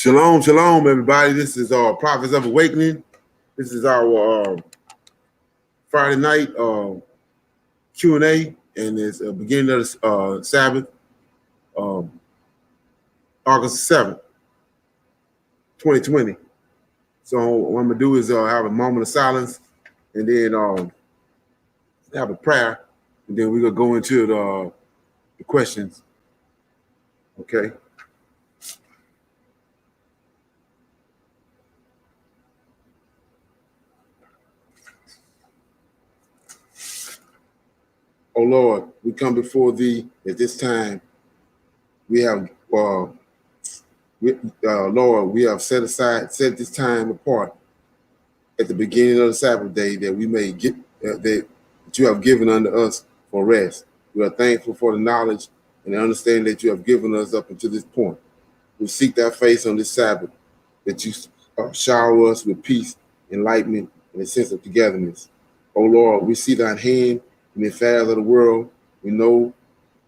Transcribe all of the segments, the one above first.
Shalom, shalom, everybody. This is our Prophets of Awakening. This is our Friday night Q&A, and it's the beginning of the Sabbath, August 7th, 2020. So what I'm going to do is have a moment of silence, and then have a prayer, and then we're going to go into the questions. Okay? Oh Lord, we come before thee at this time. We have, Lord, we have set this time apart at the beginning of the Sabbath day that we may get that you have given unto us for rest. We are thankful for the knowledge and the understanding that you have given us up until this point. We seek thy face on this Sabbath, that you shower us with peace, enlightenment, and a sense of togetherness. Oh Lord, we see thine hand in the affairs of the world. We know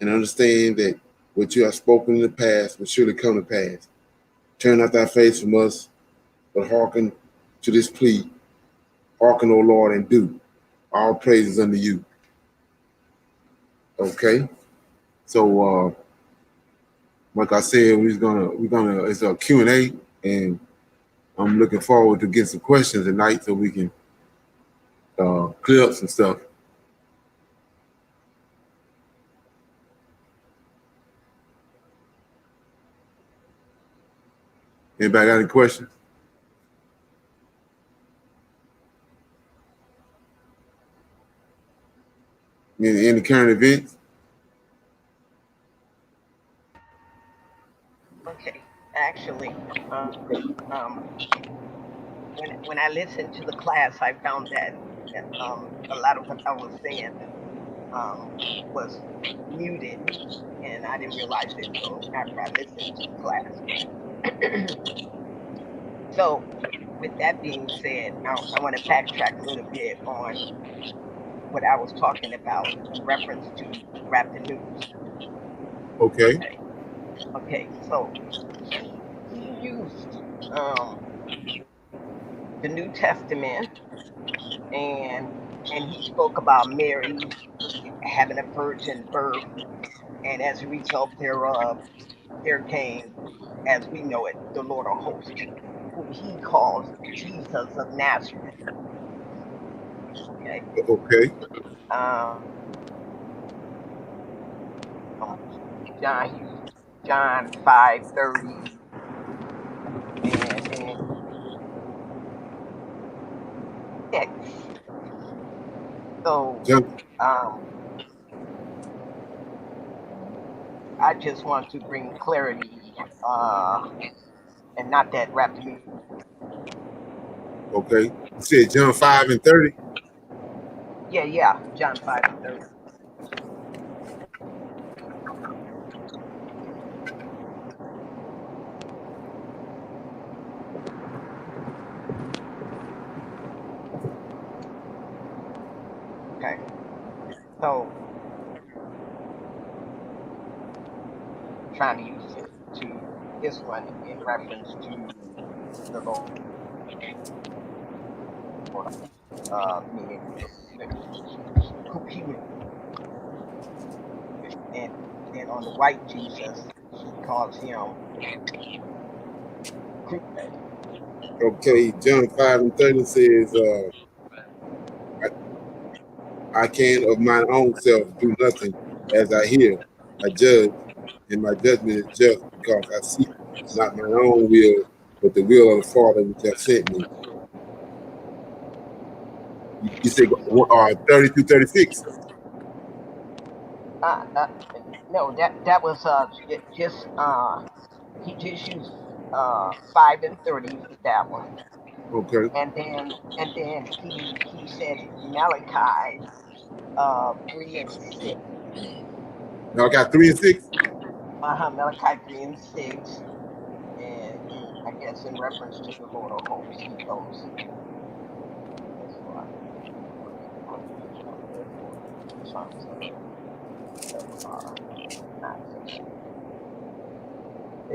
and understand that what you have spoken in the past will surely come to pass. Turn not thy face from us, but hearken to this plea. Hearken, O Lord, and do. All praises unto you. Okay. So like I said, we're gonna it's a Q&A, and I'm looking forward to getting some questions tonight so we can clear up some stuff. Anybody got any questions? Any current events? Okay, actually, when I listened to the class, I found that a lot of what I was saying was muted, and I didn't realize it until after I listened to the class. So, with that being said, I want to backtrack a little bit on what I was talking about in reference to Raptor News. Okay. Okay, so he used the New Testament, and he spoke about Mary having a virgin birth, and as a result thereof, there came, as we know it, the Lord of hosts, who he calls Jesus of Nazareth. Okay. Okay. John 5:30, and then 6. So I just want to bring clarity, and not that Raptor News. Okay. You said John 5:30? Yeah, John 5:30. Okay. So trying to use it to this one in reference to the Lord, meaning who he was, and then on the white Jesus, he calls him. Okay, John 5:30 says, I can of mine own self do nothing. As I hear, I judge, and my judgment is just, because I seek not my own will, but the will of the Father which hath sent me. You say 30 through 36? No, that was just he just used 5:30 for that one. Okay. And then he said Malachi 3 and 6. Now I got 3 and 6. Malachi 3 and 6, and I guess in reference to the Lord of hosts, he goes.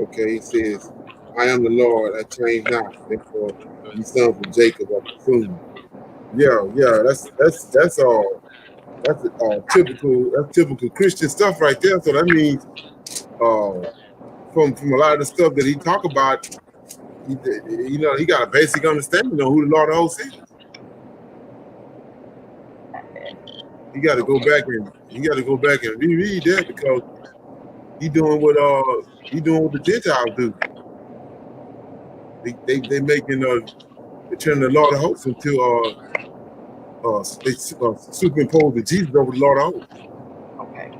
Okay, it says, I am the Lord, I change not. Therefore, ye sons of Jacob are consumed. Yeah, that's all. That's typical Christian stuff right there. So that means from a lot of the stuff that he talk about, he got a basic understanding of who the Lord of hosts is. You got to go Okay. back and reread that, because he doing what the Gentiles do. They making they turn the Lord of hosts into they superimpose the Jesus over the Lord of hosts. Okay.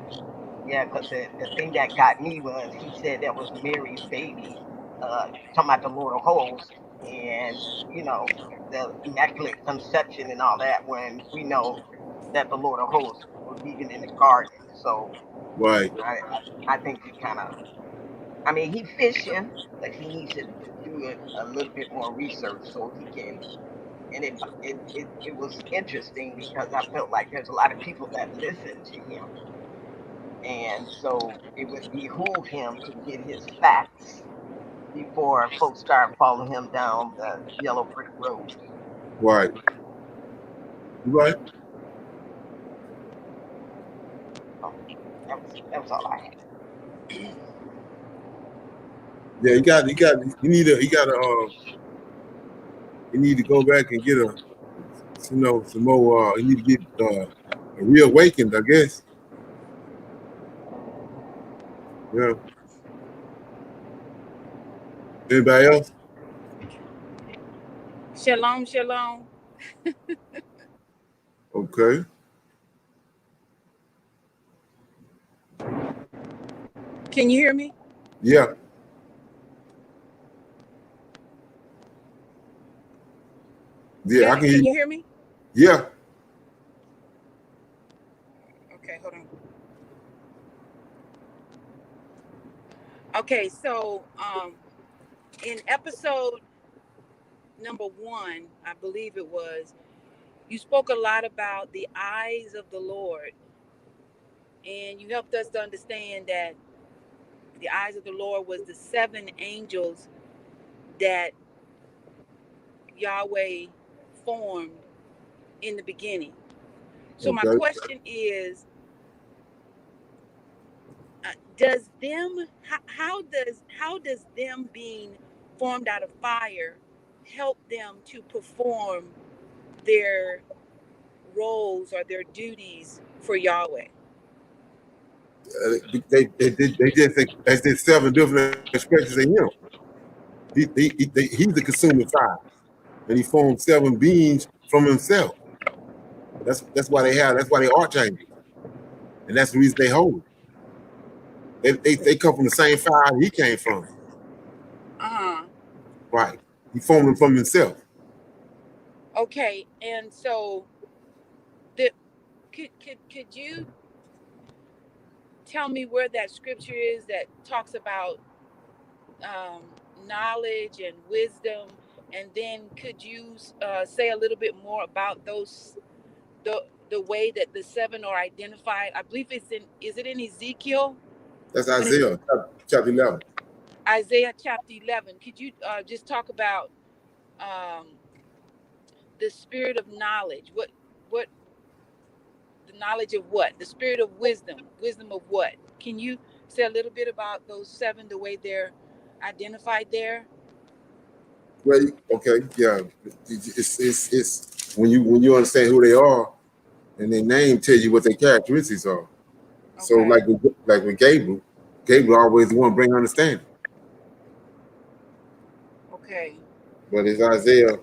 Yeah, because the thing that got me was he said that was Mary's baby, talking about the Lord of hosts, and the Immaculate Conception and all that. When we know that the Lord of hosts was even in the garden, so Right. I think he kind of, I mean, he fishing, but he needs to do a little bit more research so he can. And it was interesting because I felt like there's a lot of people that listen to him, and so it would behoove him to get his facts before folks start following him down the yellow brick road. Right. Right. So that was all I had. Yeah, you need to go back and get some more. You need to get reawakened, I guess. Yeah. Anybody else? Shalom, shalom. Okay. Can you hear me? Yeah. Yeah, I can hear Can you. you hear me? Yeah. Okay, hold on. Okay, so in episode number 1, I believe it was, you spoke a lot about the eyes of the Lord, and you helped us to understand that the eyes of the Lord was the 7 angels that Yahweh formed in the beginning. So my Okay. question is, does them how does them being formed out of fire help them to perform their roles or their duties for Yahweh? They just as there's 7 different expressions in him. He's the consuming fire, and he formed 7 beings from himself. That's why that's why they archangels, and that's the reason they hold. They come from the same fire he came from. Uh-huh. Right. He formed them from himself. Okay, and so the could you tell me where that scripture is that talks about um, knowledge and wisdom, and then could you say a little bit more about the way that the 7 are identified? I believe is it in Ezekiel? That's When it, Isaiah chapter 11. Isaiah chapter 11. Could you just talk about um, the spirit of knowledge? What the knowledge of what? The spirit of wisdom. Wisdom of what? Can you say a little bit about those 7, the way they're identified there? Well, okay, yeah. It's when you understand who they are, and their name tells you what their characteristics are. So Okay. like with Gabriel always the one bring understanding. Okay. But it's Isaiah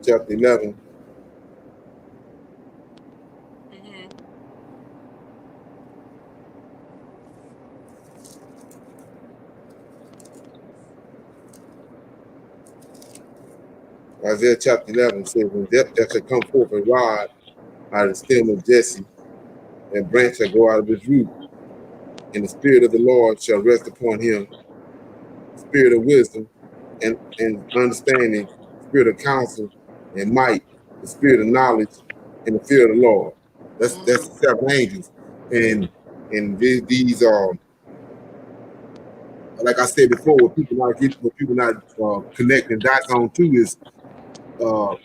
chapter 11. Mm-hmm. Isaiah chapter 11 says, when there shall come forth a rod out of the stem of Jesse, and branch shall go out of his root, and the spirit of the Lord shall rest upon him, spirit of wisdom and understanding, spirit of counsel and might, the spirit of knowledge and the fear of the Lord. That's Mm-hmm. the 7 angels. And these are like I said before, what people not connecting dots on too is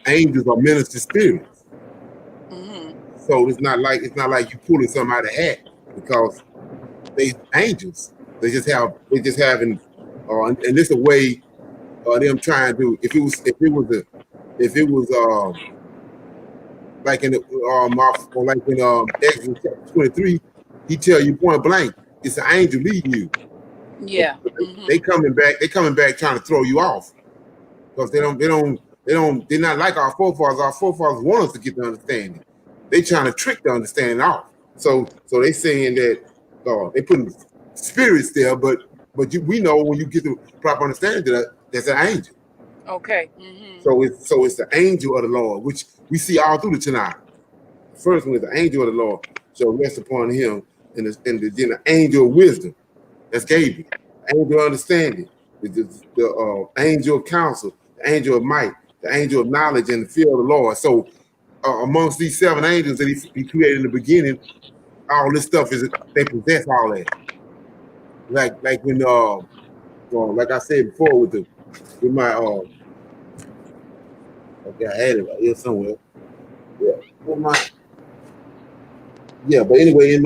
angels are minister spirits. Mm-hmm. So it's not like you pulling something out of the hat because they angels. They just having and this a way them trying to if it was like in the or like in Exodus chapter 23, he tell you point blank, it's an angel leading you. Yeah. But Mm-hmm. they coming back trying to throw you off because they're not like our forefathers. Our forefathers want us to get the understanding. They trying to trick the understanding off. So they saying that they putting spirits there, but we know when you get the proper understanding that that's an angel. Okay. Mm-hmm. So it's the angel of the Lord, which we see all through the Tanakh. The first one is the angel of the Lord shall rest upon him, and then the angel of wisdom, that's Gabriel, the angel of understanding, the angel of counsel, the angel of might, the angel of knowledge and the fear of the Lord. So amongst these seven angels that he created in the beginning, all this stuff they possess all that. Like when like I said before with my okay, I had it right here somewhere. Yeah. But anyway, here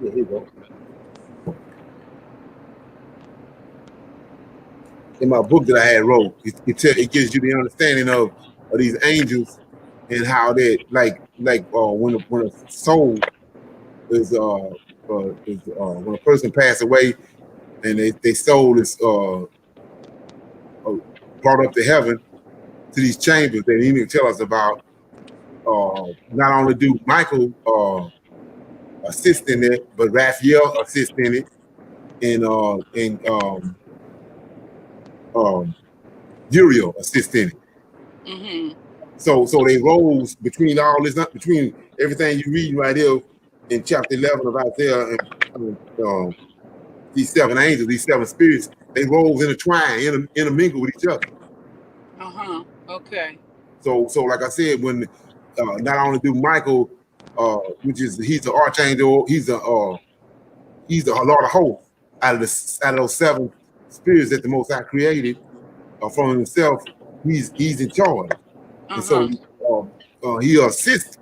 you go. In my book that I had wrote, it gives you the understanding of these angels and how they when a soul is when a person passed away and their soul is brought up to heaven to these chambers that Enoch tell us about. Not only do Michael assist in it, but Raphael assist in it, and Uriel assist in it. Mm-hmm. So they rose between all this, between everything you read right here in chapter 11 of Isaiah and these seven angels, these seven spirits, they rose intertwined, intermingle with each other. Uh-huh. Okay. So like I said, when not only do Michael, he's the archangel, he's the Lord of hosts out of those seven spirits that the Most High created from himself, he's in charge. And so he assists.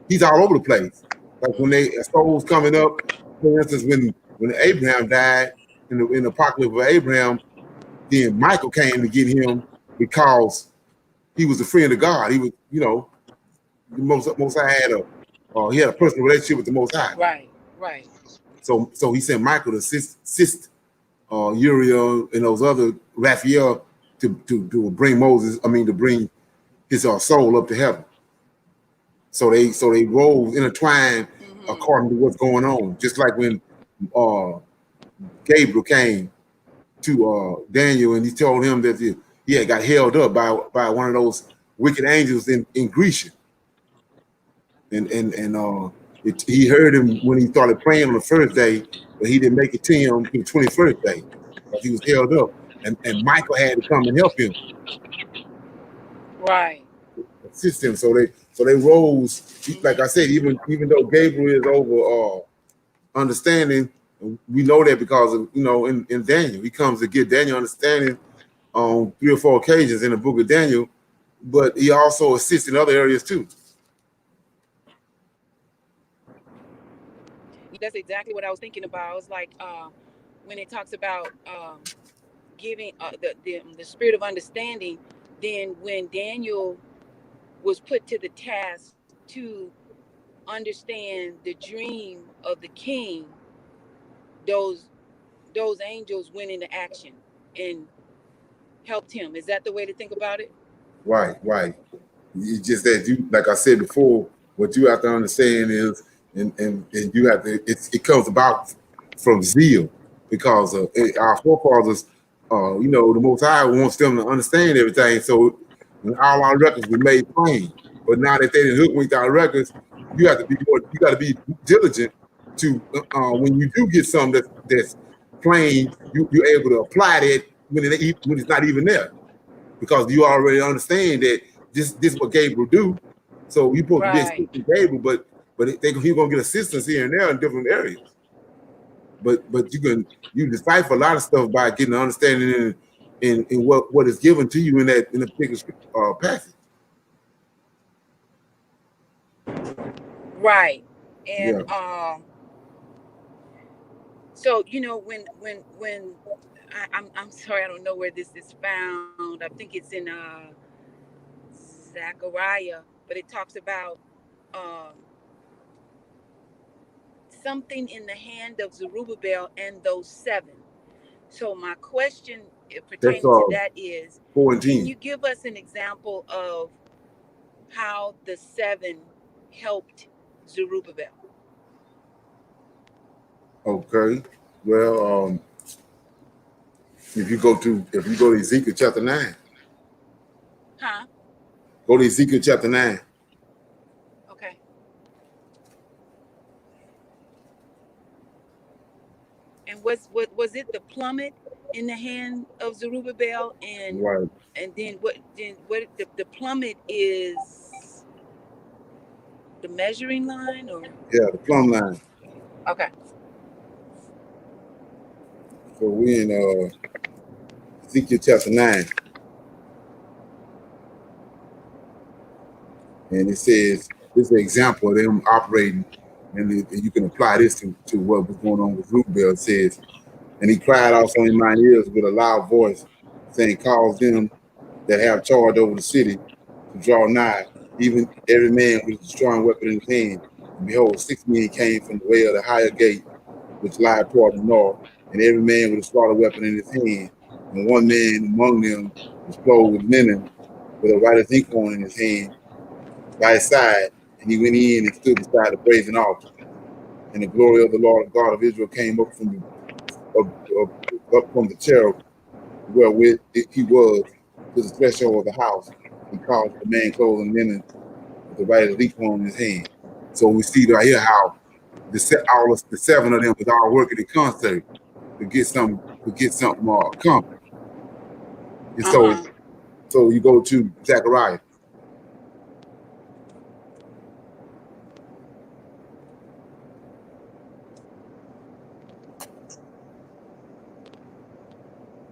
He's all over the place. Like when souls coming up, for instance, when Abraham died in the apocalypse of Abraham, then Michael came to get him because he was a friend of God. He was, the Most High he had a personal relationship with the Most High. Right. So he sent Michael to assist Uriel and those other Raphael to bring to bring his soul up to heaven. So they rose intertwined according to what's going on. Just like when Gabriel came to Daniel and he told him that he had got held up by one of those wicked angels in Grecia. And he heard him when he started praying on the first day, but he didn't make it to him to the 21st day because he was held up. And Michael had to come and help him. Right. Assist him. So they rose, like I said, even though Gabriel is over understanding, we know that because of, in Daniel, he comes to get Daniel understanding on 3 or 4 occasions in the book of Daniel, but he also assists in other areas too. That's exactly what I was thinking about. It's like when it talks about giving the spirit of understanding, then when Daniel was put to the task to understand the dream of the king, those angels went into action and helped him. Is that the way to think about it? Right. It's just that like I said before, what you have to understand is, and you have to, it comes about from zeal, because our forefathers, the Most High wants them to understand everything. So when all our records were made plain, but now that they didn't hook with our records, you got to be diligent to when you do get something that's plain, you're able to apply that when it's not even there, because you already understand that this is what Gabriel do. So you're supposed to be assisting Gabriel, but he's gonna get assistance here and there in different areas. but you decipher a lot of stuff by getting an understanding in what is given to you in the particular passage. Right. And Yeah, so when I'm sorry, I don't know where this is found. I think it's in Zechariah, but it talks about um, something in the hand of Zerubbabel and those seven. So my question that's pertaining to that is, 4 and can 10. you give us an example of how the seven helped Zerubbabel? Okay. Well, if you go to Ezekiel chapter 9, Huh? go to Ezekiel chapter 9. Okay. And was it the plummet in the hand of Zerubbabel, Right. and then what the plummet is the measuring line, or Yeah, the plumb line. okay. So we in Ezekiel chapter 9, and it says this is an example of them operating, and you can apply this to what was going on with Zerubbabel. It says, and he cried also in mine ears with a loud voice, saying, cause them that have charge over the city to draw nigh, even every man with a strong weapon in his hand. And behold, 6 men came from the way of the higher gate, which lie toward the north, and every man with a slaughter weapon in his hand. And one man among them was clothed with linen, with a writer's inkhorn in his hand, by his side. And he went in and stood beside the brazen altar. And the glory of the Lord God of Israel came up up from the cherub wherewith he was to the threshold of the house. He called the man clothed in linen with the writer's inkhorn in his hand. So we see right here how the 7 of them was all working in concert to get something accomplished. And Uh-huh. so you go to Zechariah.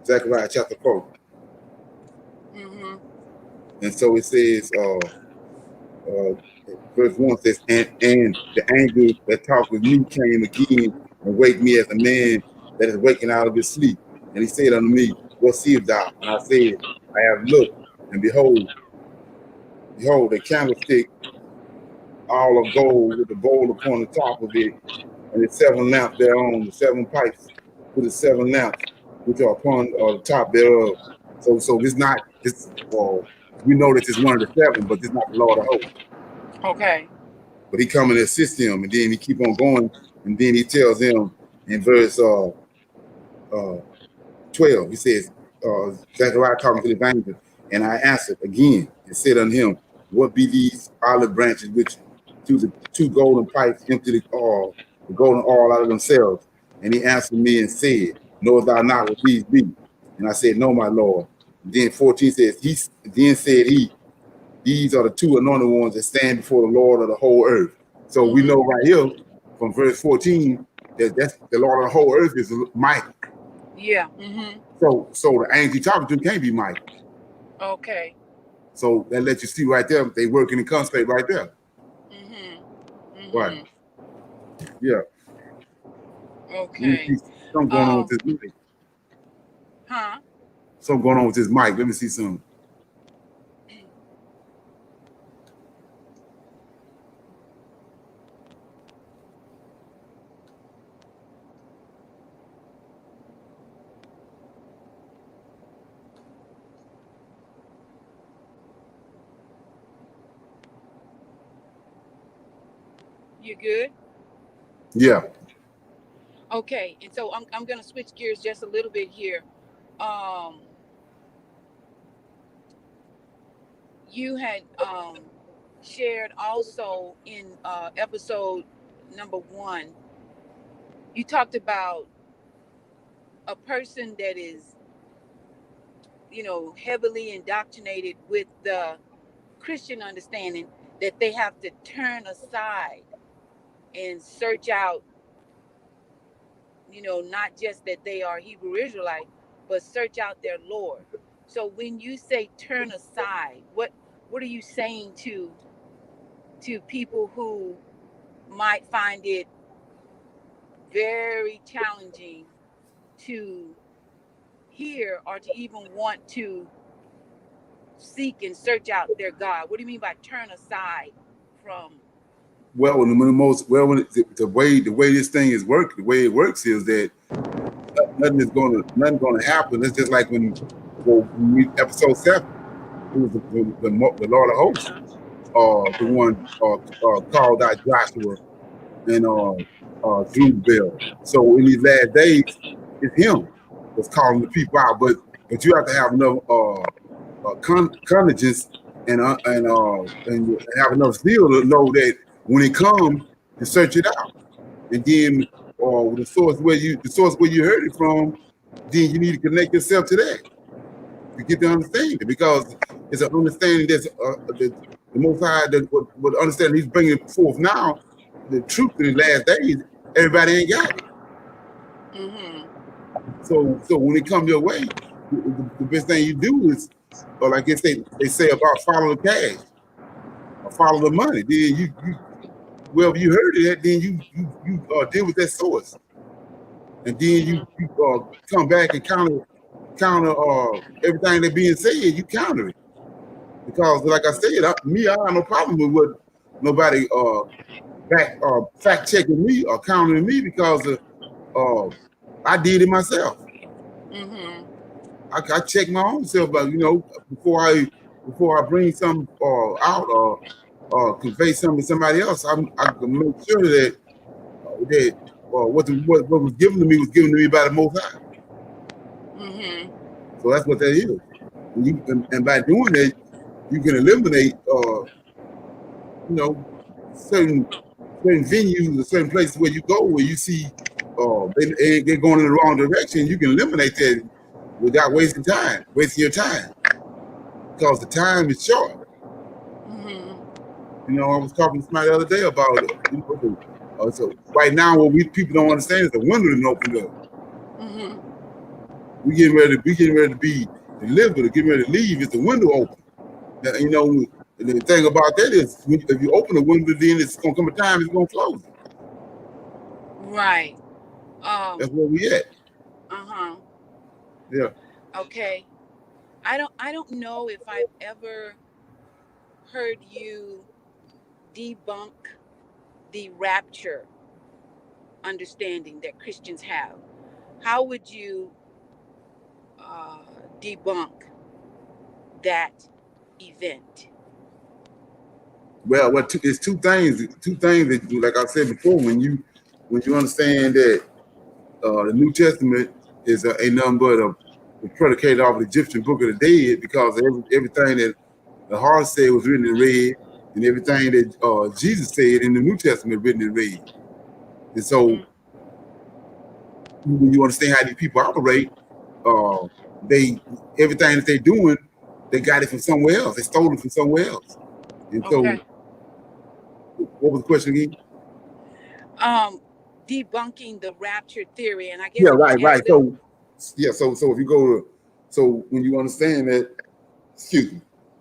Zechariah chapter 4. Mm-hmm. And so it says, verse 1 says, and the angel that talked with me came again and waked me as a man that is waking out of his sleep. And he said unto me, what seest thou? And I said, I have looked, and behold, a candlestick all of gold with the bowl upon the top of it, and the 7 lamps thereon, the 7 pipes with the 7 lamps which are upon the top thereof. So it's not this. Well, we know that it's one of the 7, but it's not the Lord of hosts. Okay. But he come and assist him, and then he keep on going, and then he tells him in verse uh, 12, he says, Zechariah talking to the angel, and I answered again and said unto him, what be these olive branches which to the 2 golden pipes empty the golden oil out of themselves? And he answered me and said, knowest thou not what these be? And I said, no, my Lord. And then 14 says, then said he, these are the 2 anointed ones that stand before the Lord of the whole earth. So we know Mm-hmm. right here from verse 14 that that's the Lord of the whole earth is Michael. Yeah. Mm-hmm. So the angel talking to him can't be Michael. Okay. So that lets you see right there they working in concert right there. Mm-hmm. Right. Mm-hmm. Yeah. Let me Okay. see something going on with Um. this mic. Huh. Something going on with this mic. Let me see something. You good? Yeah. Okay. And so I'm gonna switch gears just a little bit here. Um. You had shared also in episode number 1. You talked about a person that is, heavily indoctrinated with the Christian understanding that they have to turn aside and search out not just that they are Hebrew Israelite, but search out their Lord. So when you say turn aside, what are you saying to people who might find it very challenging to hear or to even want to seek and search out their God? What do you mean by turn aside from? Well, the way this thing is working, the way it works is that nothing's gonna happen. It's just like when we episode 7, it was the Lord of Hosts, the one called out Joshua and Zerubbabel. So in these last days, it's him that's calling the people out. But you have to have enough cognitions and have enough zeal to know that when it comes, to search it out, and then the source where you heard it from, then you need to connect yourself to that to get the understanding, because it's an understanding that's the Most High that would understand He's bringing forth now. The truth in the last days, everybody ain't got it. Mm-hmm. So when it comes your way, the best thing you do is, or like they say about follow the cash or follow the money. Then you wherever you heard it at, then you deal with that source, and then you come back and counter everything that's being said. You counter it, because like I said, I have no problem with what nobody fact checking me or countering me, because I did it myself. Mm-hmm. I check my own self, but before I bring something out or convey something to somebody else, I can make sure that what was given to me was given to me by the Most High. Mm-hmm. So that's what that is. And by doing that, you can eliminate certain venues or certain places where you go where you see they're going in the wrong direction. You can eliminate that without wasting your time, because the time is short. Mm-hmm. I was talking to somebody the other day about so right now what people don't understand is the window didn't open up. Mm-hmm. We getting ready to be delivered or getting ready to leave. Is the window open? Now, the thing about that is, if you open the window, then it's gonna come a time it's gonna close it. Right. That's where we at. Uh-huh. Yeah. Okay. I don't know if I've ever heard you debunk the rapture understanding that Christians have. How would you debunk that event? Well, it's two things. Two things that, like I said before, when you understand that the New Testament is a nothing but a predicated off the Egyptian Book of the Dead, because everything that the heart said was written in red, and everything that Jesus said in the New Testament written in red. And so when you understand how these people operate, everything that they're doing, they got it from somewhere else. They stole it from somewhere else. And Okay. so, what was the question again? Debunking the rapture theory, and I guess Yeah, right. the, So if you go to, when you understand that,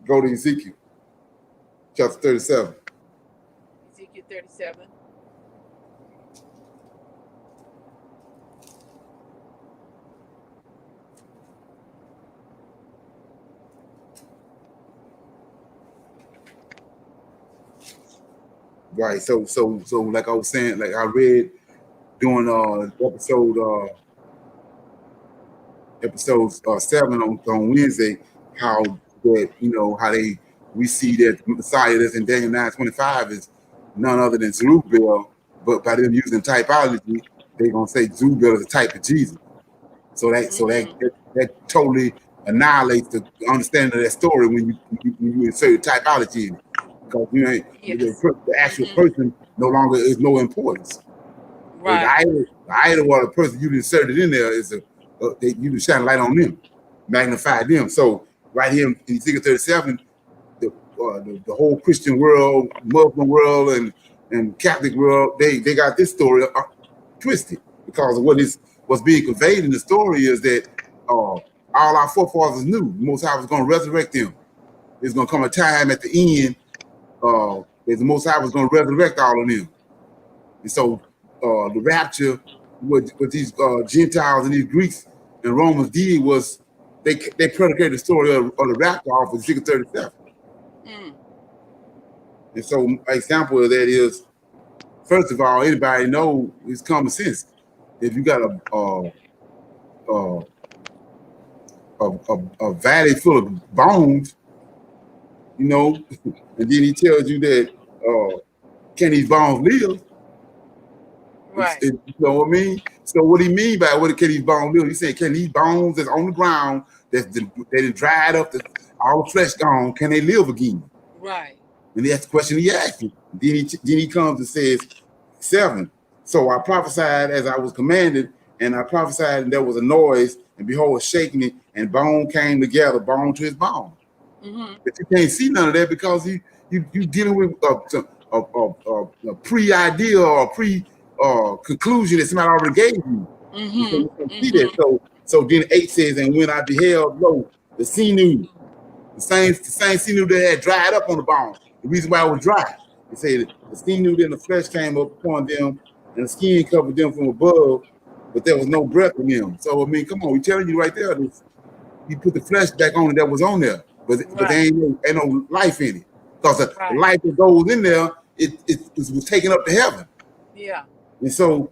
go to Ezekiel chapter 37. Ezekiel 37. Right. So like I was saying, like I read during episodes 7 on Wednesday, how that how we see that the Messiah that's in Daniel 9:25 is none other than Zerubbabel, but by them using typology, they're gonna say Zerubbabel is a type of Jesus. So that totally annihilates the understanding of that story when you insert typology in it, because Yes. the actual person no longer is no importance. The Right. idol or the person you inserted in there is you can shine a light on them, magnify them. So right here in Ezekiel 37, the whole Christian world, Muslim world, and Catholic world, they got this story twisted. because of what's being conveyed in the story is that all our forefathers knew the Most High was going to resurrect them. There's going to come a time at the end that the Most High was going to resurrect all of them. And so the rapture, what these Gentiles and these Greeks and Romans did was they predicated the story of the rapture off of Ezekiel 37. And so an example of that is, first of all, anybody know it's common sense. If you got a valley full of bones, and then he tells you that can these bones live? Right. You know what I mean? So what do you mean by what can these bones live? He's saying, can these bones that's on the ground that dried up, all the flesh gone, can they live again? Right. And that's the question he asked me. Then he comes and says, 7. So I prophesied as I was commanded, and I prophesied, and there was a noise, and behold, shaking, and bone came together, bone to his bone. But you can't see none of that because you dealing with a pre-idea or a pre-conclusion that somebody already gave you. So you can see that. So then 8 says, and when I beheld, lo, the sinew, the same sinew that had dried up on the bone. The reason why it was dry, it said the sinew, then the flesh came up upon them, and the skin covered them from above, but there was no breath in them. So I mean, come on, we're telling you right there, he put the flesh back on that was on there, but there ain't no life in it, because the life that goes in there, it was taken up to heaven. Yeah. And so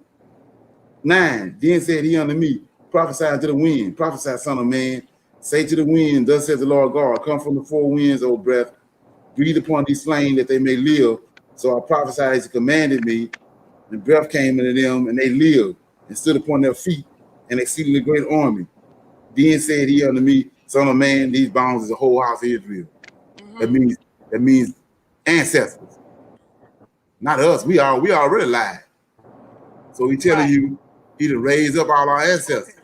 9, then said he unto me, prophesy to the wind, prophesy, son of man, say to the wind, thus says the Lord God, come from the 4 winds, O breath, breathe upon these slain that they may live. So I prophesied as he commanded me, and breath came into them, and they lived, and stood upon their feet, and exceedingly great army. Then said he unto me, son of man, these bones is the whole house of Israel. That means ancestors, not us. We already alive. So he telling you he to raise up all our ancestors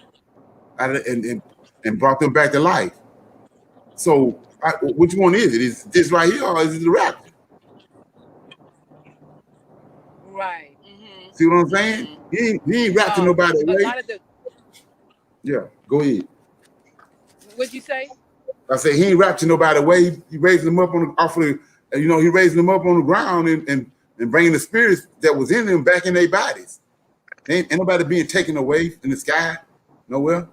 and brought them back to life. So which one is it? Is this right here, or is it the rapture? Right. See what I'm saying? He ain't rapturing nobody away. Yeah, go ahead. What'd you say? I said he ain't rapturing nobody away. He raising them up he raising them up on the ground and bringing the spirits that was in them back in their bodies. Ain't nobody being taken away in the sky, nowhere.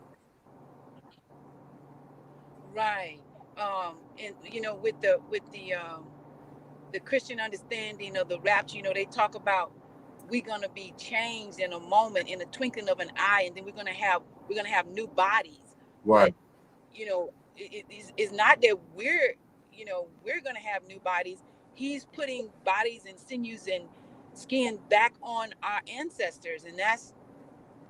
Right. And with the Christian understanding of the rapture, they talk about we're gonna be changed in a moment, in a twinkling of an eye, and then we're gonna have new bodies. Right. But, it's not that we're gonna have new bodies. He's putting bodies and sinews and skin back on our ancestors, and that's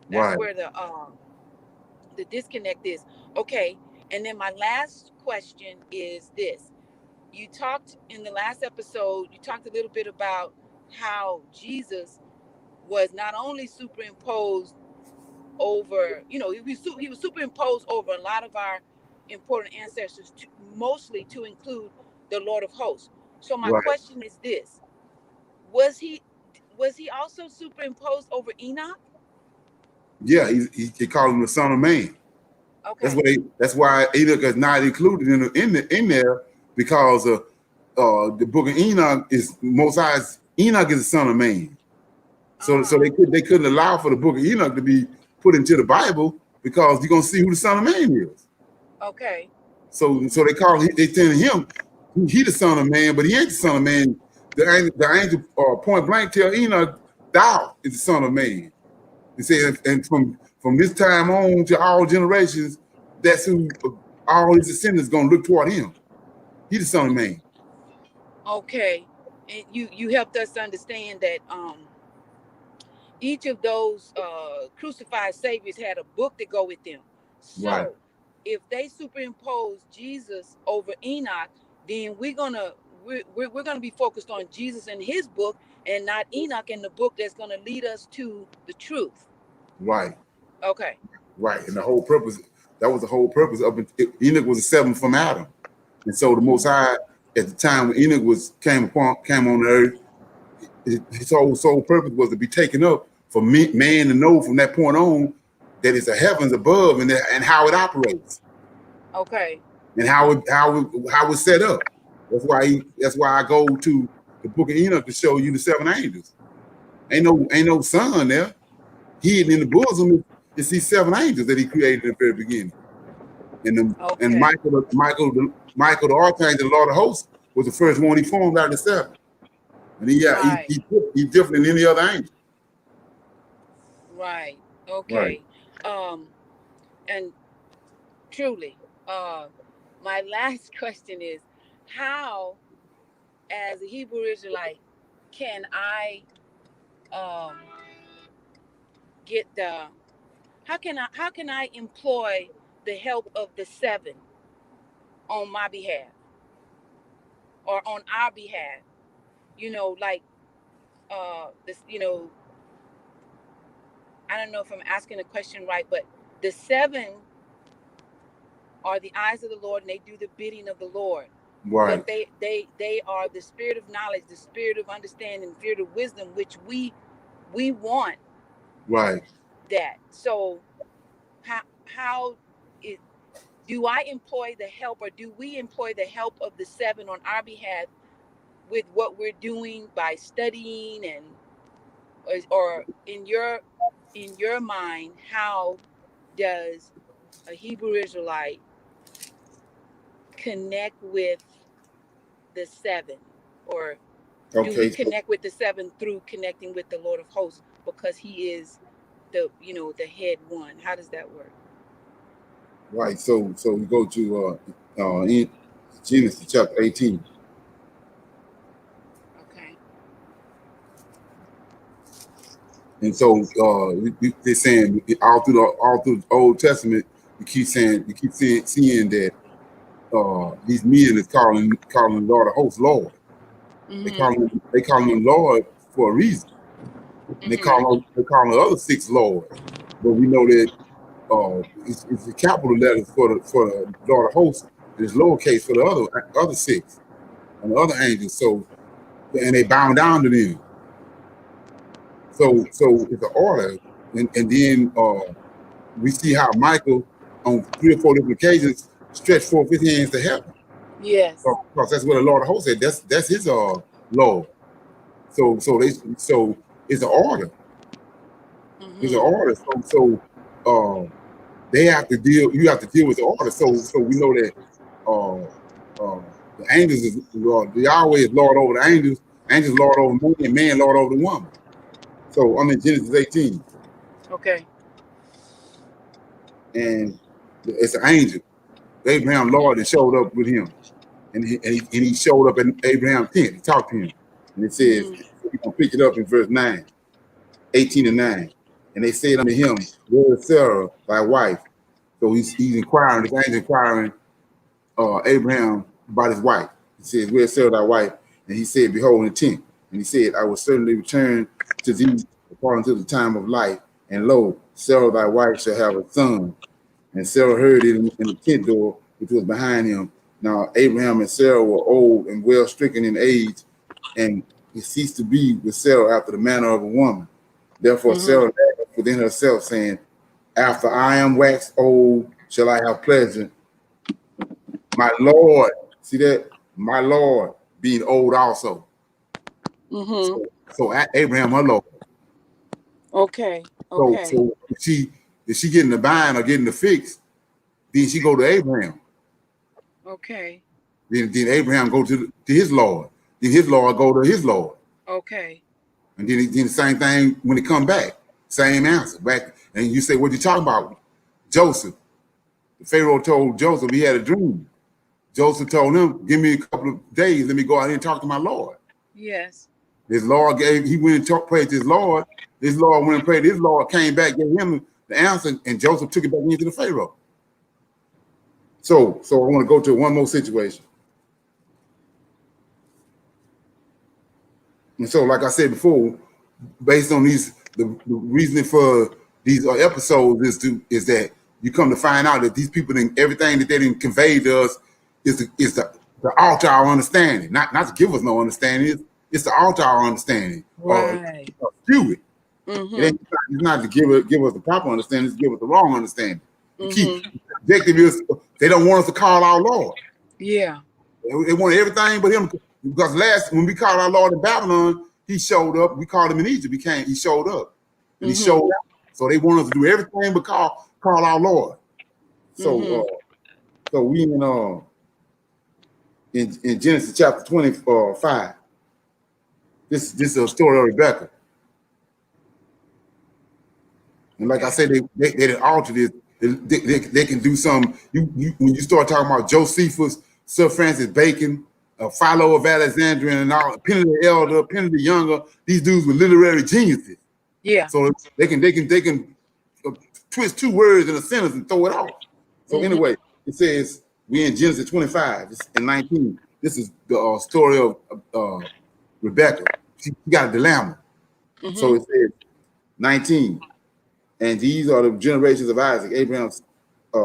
where the disconnect is. Okay. And then my last question is this. You talked in the last episode, you talked a little bit about how Jesus was not only superimposed over, he was superimposed over a lot of our important ancestors, mostly to include the Lord of hosts. So my question is this: was he also superimposed over Enoch? Yeah, he called him the Son of Man. Okay. That's why Enoch is not included in there, because the book of Enoch is Most High's. Enoch is the Son of Man. So they couldn't allow for the book of Enoch to be put into the Bible, because you're gonna see who the Son of Man is. Okay. So they telling him he the Son of Man, but he ain't the Son of Man. The angel point blank tell Enoch, thou is the Son of Man. He said, and from this time on to all generations, that's who all his descendants gonna look toward him. He the Son of Man. Okay. And you helped us understand that each of those crucified saviors had a book to go with them. So if they superimpose Jesus over Enoch, then we're gonna be focused on Jesus and his book, and not Enoch and the book that's gonna lead us to the truth. Right. Okay. Right. And the whole purpose, that was the whole purpose of it. Enoch was the 7th from Adam. And so the Most High, at the time when Enoch came on the earth, his whole sole purpose was to be taken up for man to know from that point on that it's the heavens above and how it operates. Okay. And how it's set up. That's why I go to the book of Enoch to show you the 7 angels. Ain't no sun there. Hidden in the bosom is these 7 angels that he created in the very beginning. And Michael the archangel, the Lord of hosts, was the first one he formed out of the 7. And he's different than any other angel. Right. Okay. Right. And truly, my last question is, how, as a Hebrew Israelite, can I get the how can I employ the help of the 7 on my behalf or on our behalf? Like this, I don't know if I'm asking the question right, but the 7 are the eyes of the Lord, and they do the bidding of the Lord. Right. But they are the spirit of knowledge, the spirit of understanding, the spirit of wisdom, which we want. Right. That. So how do I employ the help, or do we employ the help of the 7 on our behalf with what we're doing by studying, and or in your mind, how does a Hebrew Israelite connect with the 7, or do we connect with the 7 through connecting with the Lord of hosts, because he is the head one? How does that work? Right. So we go to in Genesis chapter 18. Okay. And so they're saying all through the Old Testament, you keep seeing that these men is calling the Lord of hosts Lord. Mm-hmm. They call him Lord for a reason. And they call the other 6 lords. But we know that it's the capital letters for the Lord of hosts, and it's lowercase for the other 6 and the other angels. So, and they bow down to them. So it's an order, and then we see how Michael on 3 or 4 different occasions stretched forth his hands to heaven. Yes. Because that's what the Lord of hosts said. That's his Lord. So it's an order. Mm-hmm. It's an order. So they have to deal. You have to deal with the order. So we know that the angels is Lord. The Yahweh is Lord over the angels. Angels Lord over man, and man Lord over the woman. So I'm in Genesis 18. Okay. And it's an angel. Abraham Lord that showed up with him, and he showed up in Abraham's tent. He talked to him, and it says we're gonna pick it up in verse 9, 18 and 9. And they said unto him, where is Sarah thy wife? So he's inquiring. This angel inquiring Abraham about his wife. He says, where is Sarah thy wife? And he said, behold, in the tent. And he said, I will certainly return to thee according to the time of life. And lo, Sarah thy wife shall have a son. And Sarah heard it in the tent door, which was behind him. Now Abraham and Sarah were old and well stricken in age, and he ceased to be with Sarah after the manner of a woman. Therefore Sarah laughed within herself, saying, after I am waxed old, shall I have pleasure? My Lord, see that? My Lord being old also. So Abraham, her Lord. Okay. So if she getting the bind or getting the fix, then she go to Abraham. Okay. Then Abraham go to his Lord. Then his Lord go to his Lord. Okay. And then the same thing when they come back. Same answer. Back. And you say, what you talking about? Joseph. The Pharaoh told Joseph he had a dream. Joseph told him, give me a couple of days. Let me go out here and talk to my Lord. Yes. His Lord he went and prayed to his Lord. His Lord went and prayed. His Lord came back, gave him the answer, and Joseph took it back into the Pharaoh. So I want to go to one more situation. And so, like I said before, based on the reasoning for these episodes is that you come to find out that these people, everything that they didn't convey to us is the alter our understanding, not to give us no understanding. It's to alter our understanding, Right. skew it. It ain't, it's not to give us the proper understanding, it's to give us the wrong understanding. The key objective is they don't want us to call our Lord. Yeah. They want everything but him. Because when we called our Lord in Babylon, he showed up. We called him in Egypt. He showed up. And he showed up. So they want us to do everything but call our Lord. So so we in Genesis chapter 25. This is a story of Rebecca. And like I said, they didn't alter this. They can do some. When you start talking about Josephus, Sir Francis Bacon, Philo of Alexandria, and all, Pliny the Elder, Pliny the Younger, these dudes were literary geniuses. Yeah. So they can twist two words in a sentence and throw it off. So anyway, it says we in Genesis 25 and 19. This is the story of Rebecca. She got a dilemma. So it says 19. And these are the generations of Isaac, Abraham's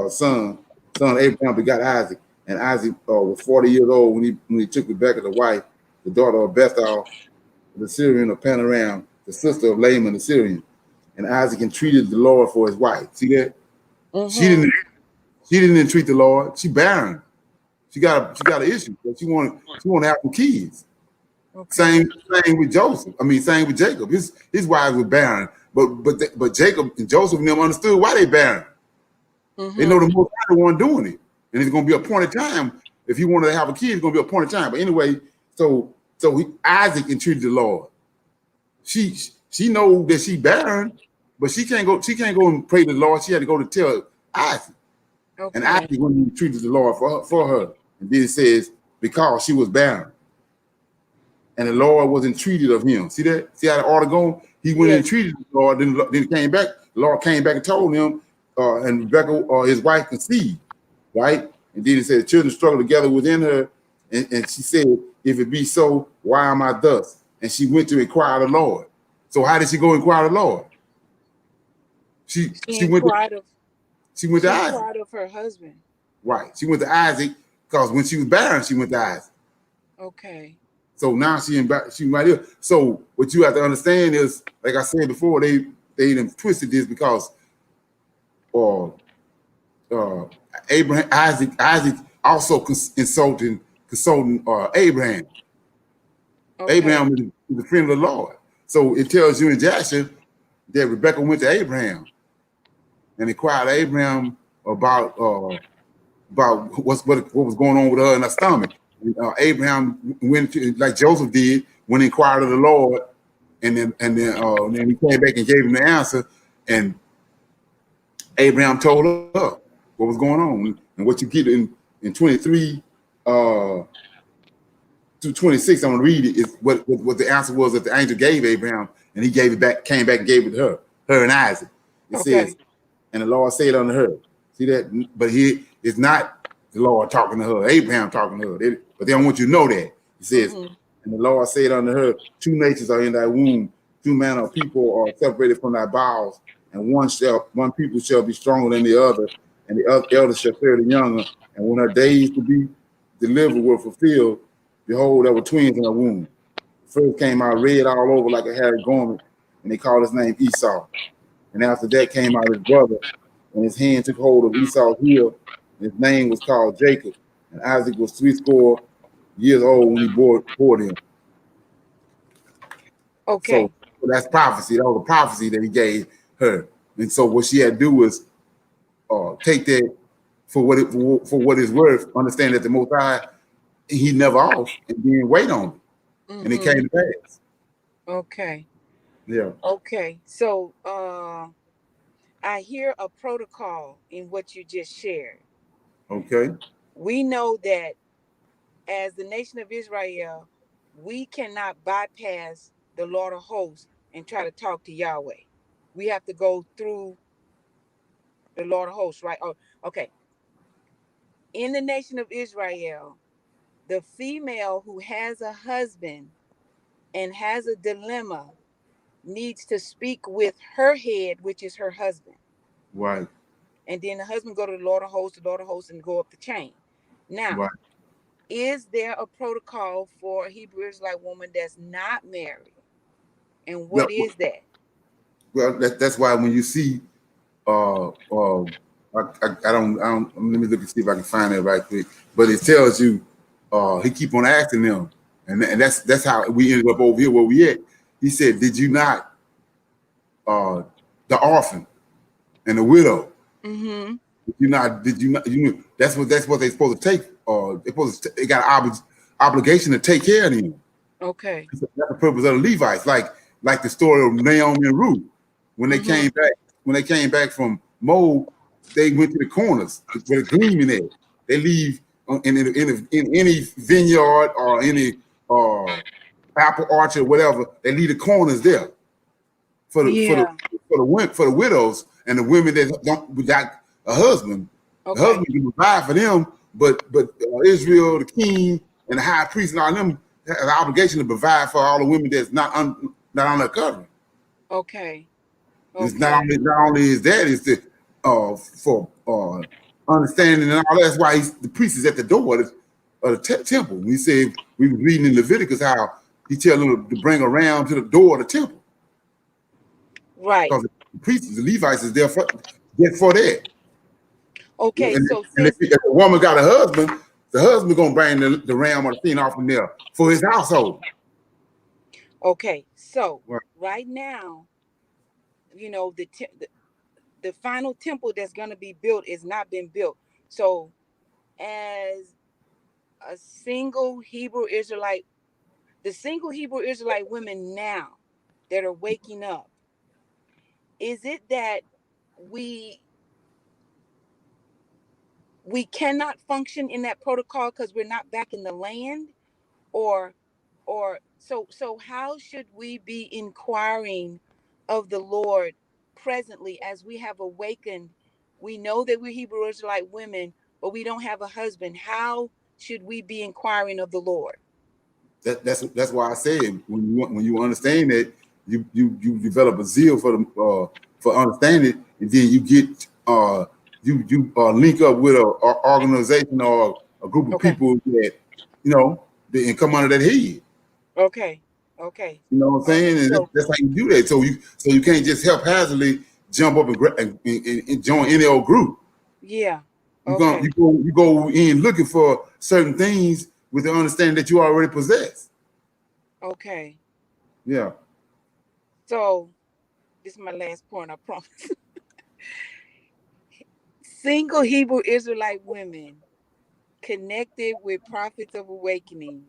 son. Son Abraham begot Isaac, and Isaac was 40 years old when he took Rebekah the wife, the daughter of Bethuel, the Syrian of Panaram, the sister of Laman the Syrian. And Isaac entreated the Lord for his wife. See that? She didn't entreat the Lord. She barren. She got an issue. But she wanted to have some kids. Same with Joseph. Same with Jacob. His wives were barren. But Jacob and Joseph and them understood why they barren. They know the Most High one doing it, and it's going to be a point of time. If he wanted to have a kid, it's going to be a point of time. But anyway, so Isaac entreated the Lord. She know that she barren, but she can't go. She can't go and pray to the Lord. She had to go to tell Isaac, and Isaac went and entreated the Lord for her. And then it says because she was barren, and the Lord was entreated of him. See that? See how the order going? He went and entreated the Lord. Then came back. The Lord came back and told him. And Rebecca, his wife, conceived, right? And then it said the children struggled together within her, and she said, "If it be so, why am I thus?" And she went to inquire the Lord. So how did she go inquire the Lord? She went to Isaac. Inquired of her husband. Right. She went to Isaac because when she was barren, she went to Isaac. Okay. So now she right here. So what you have to understand is, like I said before, they done twisted this because Isaac also consulting Abraham. Okay. Abraham is the friend of the Lord. So it tells you in Jasher that Rebecca went to Abraham and inquired Abraham about what was going on with her in her stomach. And, Abraham went to, like Joseph did, went and inquired of the Lord, and then he came back and gave him the answer. And Abraham told her what was going on, and what you get in 23 to 26. I'm gonna read it. Is what the answer was that the angel gave Abraham, and he gave it back, came back and gave it to her and Isaac. It says, and the Lord said unto her, see that? But he is not the Lord talking to her, Abraham talking to her. But they don't want you to know that. It says, and the Lord said unto her, two nations are in thy womb, two manner of people are separated from thy bowels, and one people shall be stronger than the other, and the elder shall fear the younger. And when her days to be delivered were fulfilled, behold, there were twins in her womb. The first came out red all over like a hairy garment, and they called his name Esau. And after that came out his brother, and his hand took hold of Esau's heel, and his name was called Jacob. And Isaac was 80 years old when he bore him. Okay. So that's prophecy. That was a prophecy that he gave her. And so what she had to do was take that for what it's worth, understand that the Most High, he never off, and then wait on it. And it came to pass. Okay. Yeah. Okay. So I hear a protocol in what you just shared. Okay. We know that as the nation of Israel, we cannot bypass the Lord of hosts and try to talk to Yahweh. We have to go through the Lord of hosts, right? Oh, okay. In the nation of Israel, the female who has a husband and has a dilemma needs to speak with her head, which is her husband. Right. And then the husband go to the Lord of hosts, and go up the chain. Now, right. Is there a protocol for a Hebrew Israelite woman that's not married? And what is that? Well, that's why when you see, I don't, let me look and see if I can find it right quick. But it tells you, he keep on asking them, and that's how we ended up over here where we at. He said, "Did you not, the orphan and the widow? Mm-hmm. Did you not? Did you not? You knew that's what they're supposed to take. They got an obligation to take care of them. Okay. That's the purpose of the Levites, like the story of Naomi and Ruth. When they Mm-hmm. came back from Moab, they went to the corners where the gleaming at. They leave in any vineyard or any apple orchard, whatever. They leave the corners there for Yeah. the widows and the women that don't without a husband. The Okay. husband can provide for them, but Israel, the king, and the high priest and all them have an obligation to provide for all the women that's not on their covering. Okay. It's Okay. not only is that, it's the for understanding and all that. That's why the priest is at the door of the temple. We said we were reading in Leviticus how he tell them to bring a ram to the door of the temple Right. because the priests, the Levites, is there for that. Okay. And, So and if sis. a woman got a husband, the husband gonna bring the ram or the thing off from there for his household. Okay. So Right. right now, the final temple that's gonna be built is not been built. So as a single Hebrew Israelite, the single Hebrew Israelite women now that are waking up, is it that we we cannot function in that protocol because we're not back in the land, or so how should we be inquiring of the Lord presently as we have awakened? We know that we're Hebrew Israelite women, but we don't have a husband. How should we be inquiring of the Lord? That's why I said when you understand that you develop a zeal for understanding, and then you get you link up with a organization or a group of Okay. people that and come under that head. Okay. Okay. You know what I'm Okay. saying? And So that's how you do that. So you can't just haphazardly jump up and join any old group. yeah. You go Okay. you go in looking for certain things with the understanding that you already possess. Okay. Yeah. So this is my last point, I promise. Single Hebrew Israelite women connected with prophets of awakening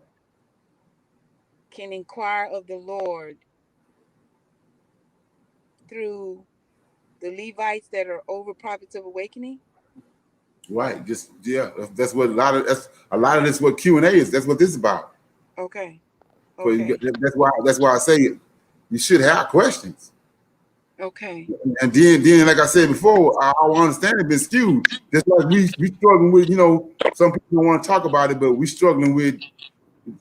can inquire of the Lord through the Levites that are over prophets of awakening. Right. Just that's what a lot of this what Q&A is. That's what this is about. Okay. So Okay. that's why I say you should have questions. Okay. And then like I said before, our understanding been skewed. Just like we struggling with, some people don't want to talk about it, but we struggling with,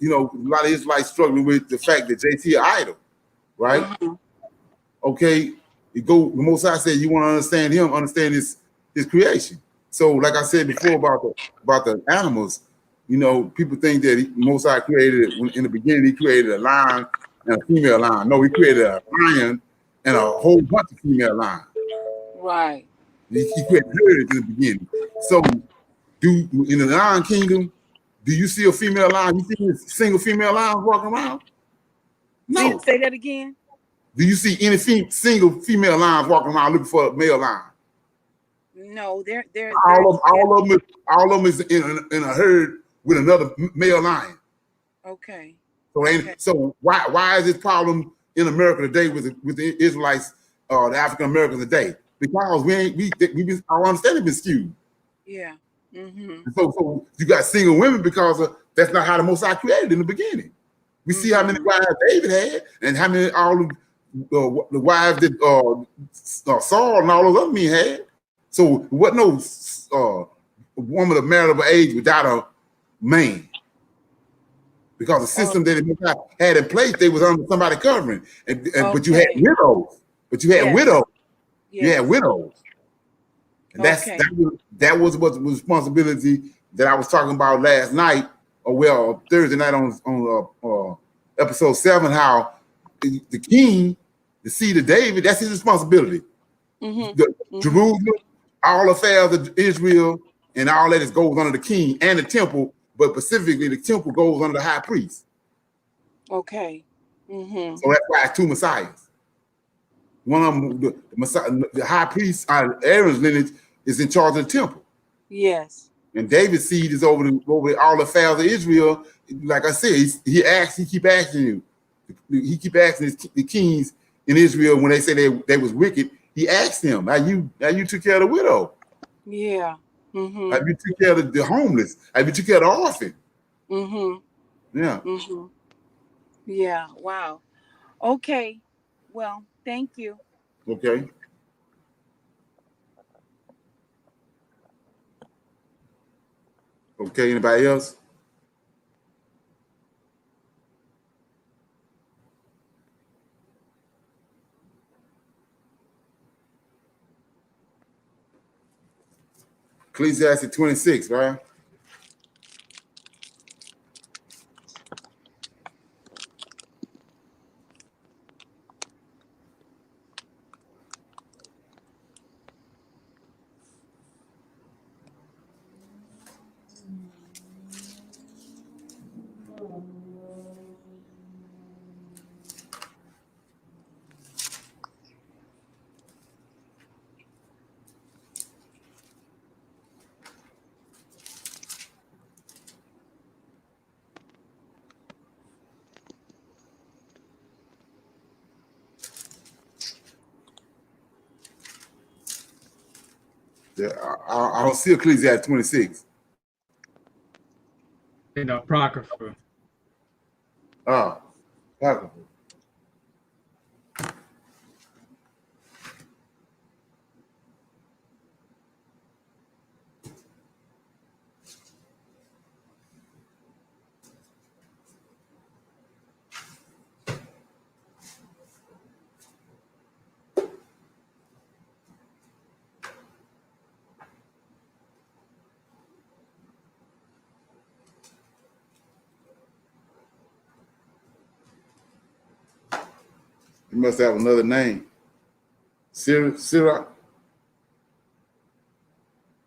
a lot of Israelites struggling with the fact that JT an idol, right? Uh-huh. Okay, the Most High said you want to understand him, understand his creation. So, like I said before about the animals, people think that Most High created in the beginning. He created a lion and a female lion. No, he created a lion and a whole bunch of female lions. Right. He created herds in the beginning. So, in the lion kingdom, do you see a female lion? You see a single female lion walking around? See, No. say that again. Do you see any single female lions walking around looking for a male lion? No, they're All of them is in a herd with another male lion. okay. So Okay. so why is this problem in America today with the Israelites, the African Americans today? Because our understanding been skewed. Yeah. Mm-hmm. So you got single women because that's not how the Most High created in the beginning. We see how many Mm-hmm. wives David had, and how many all of the wives that Saul and all those other men had. So what no woman of marital age without a man, because the Oh, system that it had in place, they was under somebody covering, but you had okay. widows, but you had Yes. widows, you had Yes. widows, and Okay. that was what the responsibility that I was talking about last night, or Thursday night on episode 7, how the king the seed of David, that's his responsibility. Mm-hmm. Jerusalem, all affairs of Israel, and all that is goes under the king and the temple, but specifically the temple goes under the high priest. Okay. Mm-hmm. So that's why it's two messiahs. One of them, the high priest out of Aaron's lineage, is in charge of the temple. Yes. And David's seed is over all the affairs of Israel. Like I said, he keep asking you. He keep asking the kings in Israel when they say they was wicked. He asked them, "Now you took care of the widow. Yeah. Mm-hmm. Have you took care of the homeless? Have you took care of the orphan?" Mm-hmm. Yeah. Mm-hmm. Yeah. Wow. Okay. Well, thank you. Okay. Okay. Anybody else? Ecclesiastes 26, right? Yeah, I don't see Ecclesiastes 26. In the Apocrypha. Ah, Apocrypha. He must have another name. Sirach,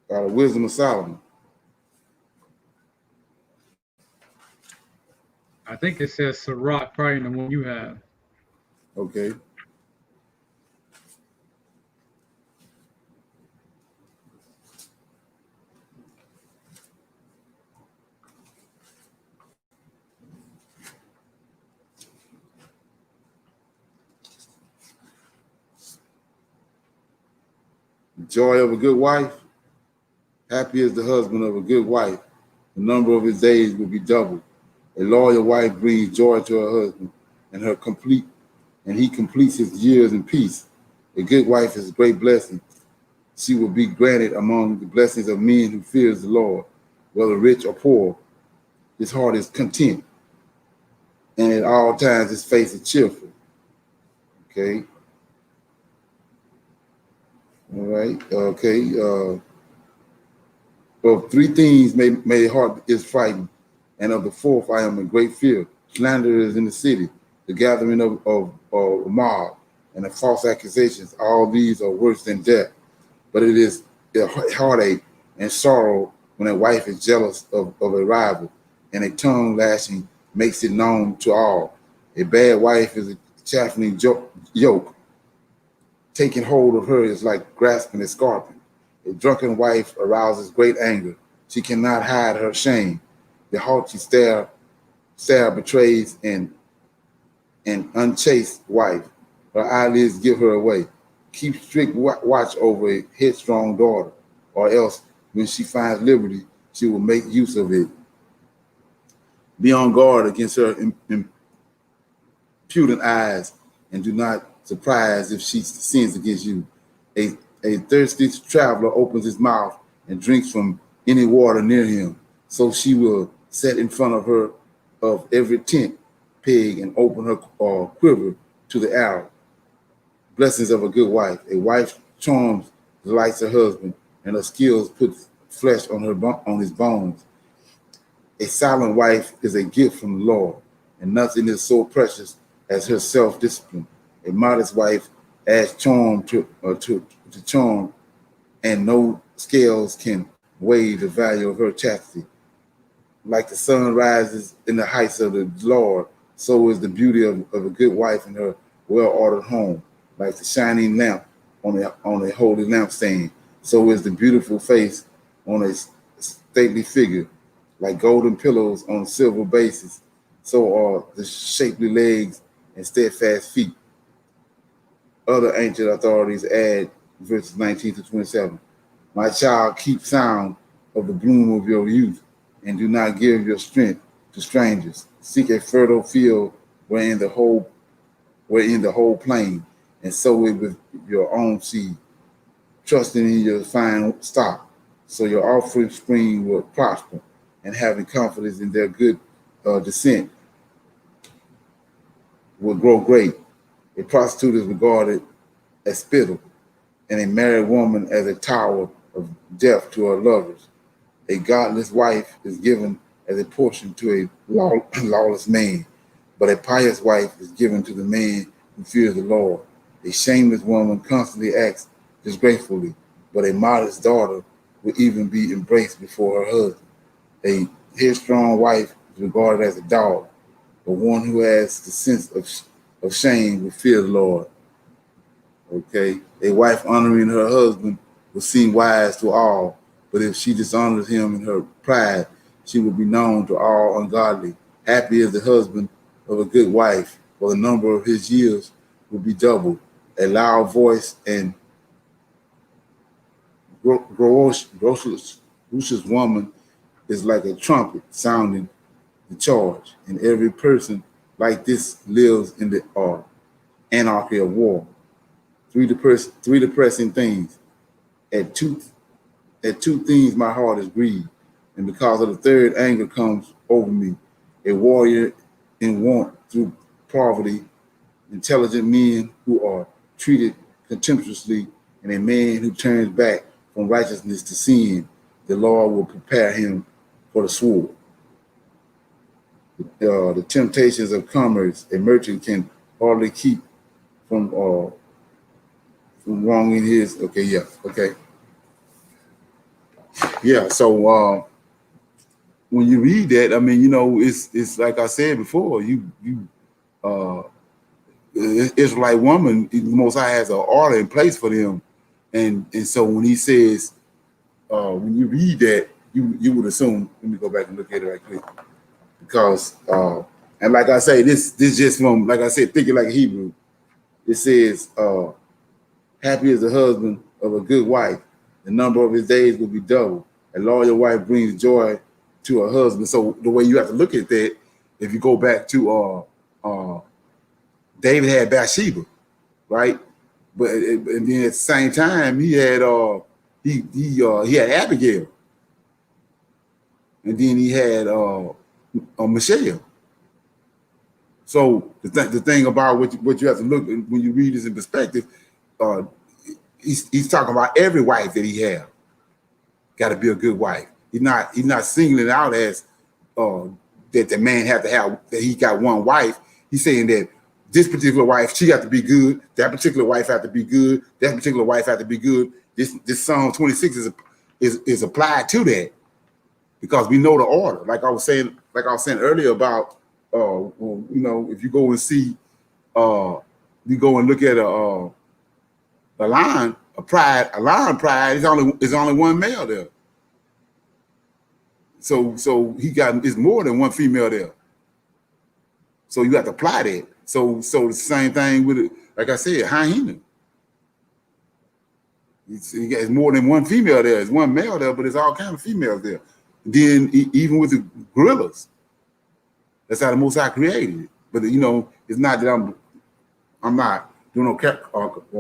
or the Wisdom of Solomon. I think it says Sirach, probably the one you have. Okay. The joy of a good wife. Happy is the husband of a good wife. The number of his days will be doubled. A loyal wife brings joy to her husband, and he completes his years in peace. A good wife is a great blessing. She will be granted among the blessings of men who fears the Lord, whether rich or poor. His heart is content, and at all times his face is cheerful. Okay. All right. Okay. Of three things my heart is frightened, and of the fourth I am in great fear. Slander is in the city, the gathering of a mob, and the false accusations. All these are worse than death. But it is a heartache and sorrow when a wife is jealous of a rival, and a tongue lashing makes it known to all. A bad wife is a chastening yoke. Taking hold of her is like grasping a scorpion. A drunken wife arouses great anger. She cannot hide her shame. The haughty stare betrays an unchaste wife. Her eyelids give her away. Keep strict watch over a headstrong daughter, or else when she finds liberty, she will make use of it. Be on guard against her impudent eyes, and do not surprise if she sins against you. A thirsty traveler opens his mouth and drinks from any water near him. So she will set in front of her of every tent peg and open her quiver to the arrow. Blessings of a good wife. A wife's charms delights her husband, and her skills put flesh on his bones. A silent wife is a gift from the Lord, and nothing is so precious as her self-discipline. A modest wife adds charm to charm, and no scales can weigh the value of her chastity. Like the sun rises in the heights of the Lord, so is the beauty of a good wife in her well-ordered home. Like the shining lamp on a holy lampstand, so is the beautiful face on a stately figure. Like golden pillows on a silver basis, so are the shapely legs and steadfast feet. Other ancient authorities add verses 19 to 27. My child, keep sound of the bloom of your youth, and do not give your strength to strangers. Seek a fertile field wherein the whole plain, and sow it with your own seed, trusting in your fine stock, so your offspring will prosper, and having confidence in their good descent will grow great. A prostitute is regarded as spittle, and a married woman as a tower of death to her lovers. A godless wife is given as a portion to a lawless man, but a pious wife is given to the man who fears the Lord. A shameless woman constantly acts disgracefully, but a modest daughter will even be embraced before her husband. A headstrong wife is regarded as a dog, but one who has the sense of shame will fear the Lord. Okay, a wife honoring her husband will seem wise to all, but if she dishonors him in her pride, she will be known to all ungodly. Happy is the husband of a good wife, for the number of his years will be doubled. A loud voice and gracious woman is like a trumpet sounding the charge, and every person like this lives in the anarchy of war. Three depressing things. At two things my heart is grieved, and because of the third, anger comes over me. A warrior in want through poverty, intelligent men who are treated contemptuously, and a man who turns back from righteousness to sin. The Lord will prepare him for the sword. The temptations of commerce, a merchant can hardly keep from wronging his. Okay, yeah, okay. Yeah, so when you read that, I mean, it's like I said before, Israelite woman, the Most High has an order in place for them, and so when he says, when you read that, you would assume. Let me go back and look at it right quick, because and like I say, this just from, like I said, thinking like a Hebrew. It says, happy is the husband of a good wife. The number of his days will be doubled. A loyal wife brings joy to her husband. So the way you have to look at that, if you go back to David had Bathsheba, right? But and then at the same time he had Abigail, and then he had Michelle. So the thing about what you have to look when you read this in perspective, he's talking about every wife that he had. Got to be a good wife. He's not singling it out as that the man have to have, that he got one wife. He's saying that this particular wife, she got to be good. That particular wife have to be good. That particular wife have to be good. This Psalm 26 is applied to that, because we know the order. Like I was saying earlier about if you go and see you go and look at a lion pride is only one male there. So he got, it's more than one female there. So you have to apply that. So the same thing with it, like I said, hyena. It's more than one female there. It's one male there, but there's all kinds of females there. Then even with the gorillas, that's how the Most High created it. But it's not that I'm not doing no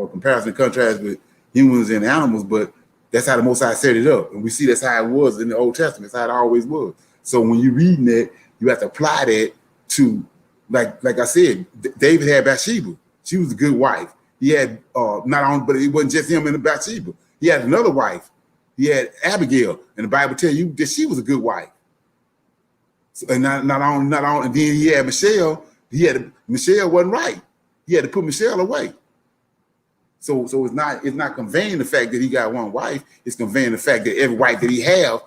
comparison contrast with humans and animals, but that's how the Most High set it up, and we see that's how it was in the Old Testament. That's how it always was. So when you're reading that, you have to apply that to, like I said, David had Bathsheba. She was a good wife. He had not only, but it wasn't just him and Bathsheba. He had another wife. He had Abigail, and the Bible tells you that she was a good wife. So, and not on, and then he had Michelle. Michelle wasn't right. He had to put Michelle away. So it's not conveying the fact that he got one wife. It's conveying the fact that every wife that he have,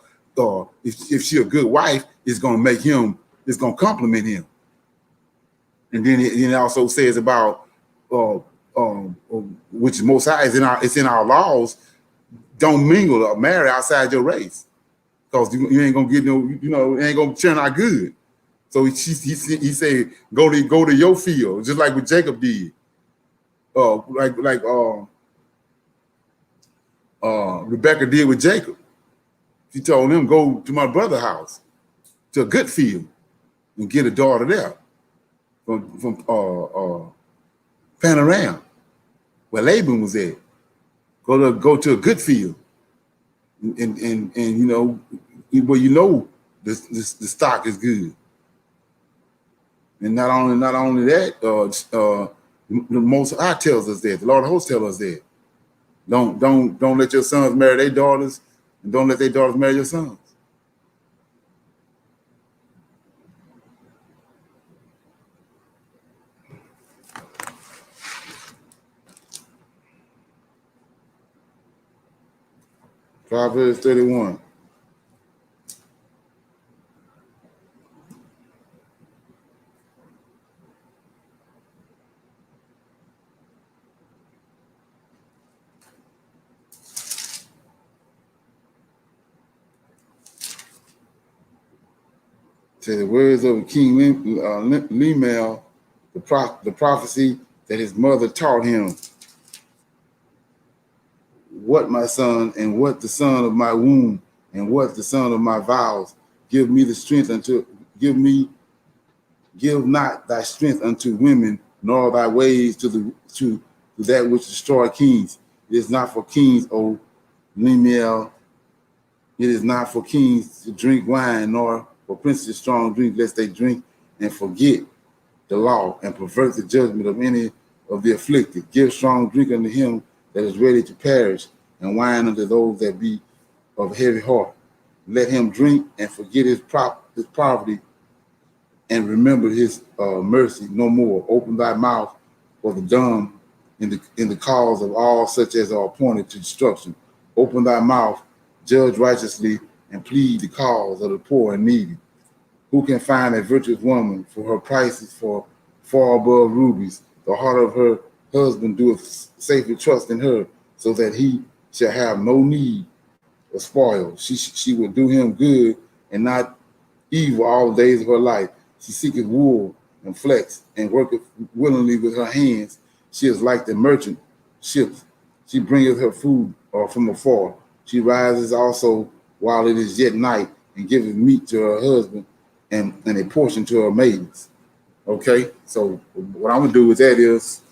if she a good wife, is going to make him, it's going to compliment him. And then it also says about, which is Most High, it's in our laws. Don't mingle or marry outside your race, because you ain't gonna get no, it ain't gonna turn out good. So he said, go to your field, just like what Jacob did. Rebecca did with Jacob. She told him, go to my brother's house, to a good field, and get a daughter there from Panorama, where Laban was at. Go to a good field, and where the stock is good. And not only that, the Most High tells us that. The Lord of Hosts tells us that. Don't let your sons marry their daughters, and don't let their daughters marry your sons. Proverbs 31. To the words of King Lemuel, the prophecy that his mother taught him. What, my son, and what the son of my womb, and what the son of my vows, give me the strength give not thy strength unto women, nor thy ways to that which destroy kings. It is not for kings, O Lemuel. It is not for kings to drink wine, nor for princes strong drink, lest they drink and forget the law and pervert the judgment of any of the afflicted. Give strong drink unto him that is ready to perish, and wine unto those that be of heavy heart. Let him drink and forget his poverty, and remember his mercy no more. Open thy mouth for the dumb in the cause of all such as are appointed to destruction. Open thy mouth, judge righteously, and plead the cause of the poor and needy. Who can find a virtuous woman, for her price is far above rubies? The heart of her husband doeth safely trust in her, so that he shall have no need of spoil. She will do him good and not evil all the days of her life. She seeketh wool and flax, and worketh willingly with her hands. She is like the merchant ships. She bringeth her food from afar. She rises also while it is yet night, and giveth meat to her husband, and a portion to her maidens. Okay, so what I'm gonna do with that is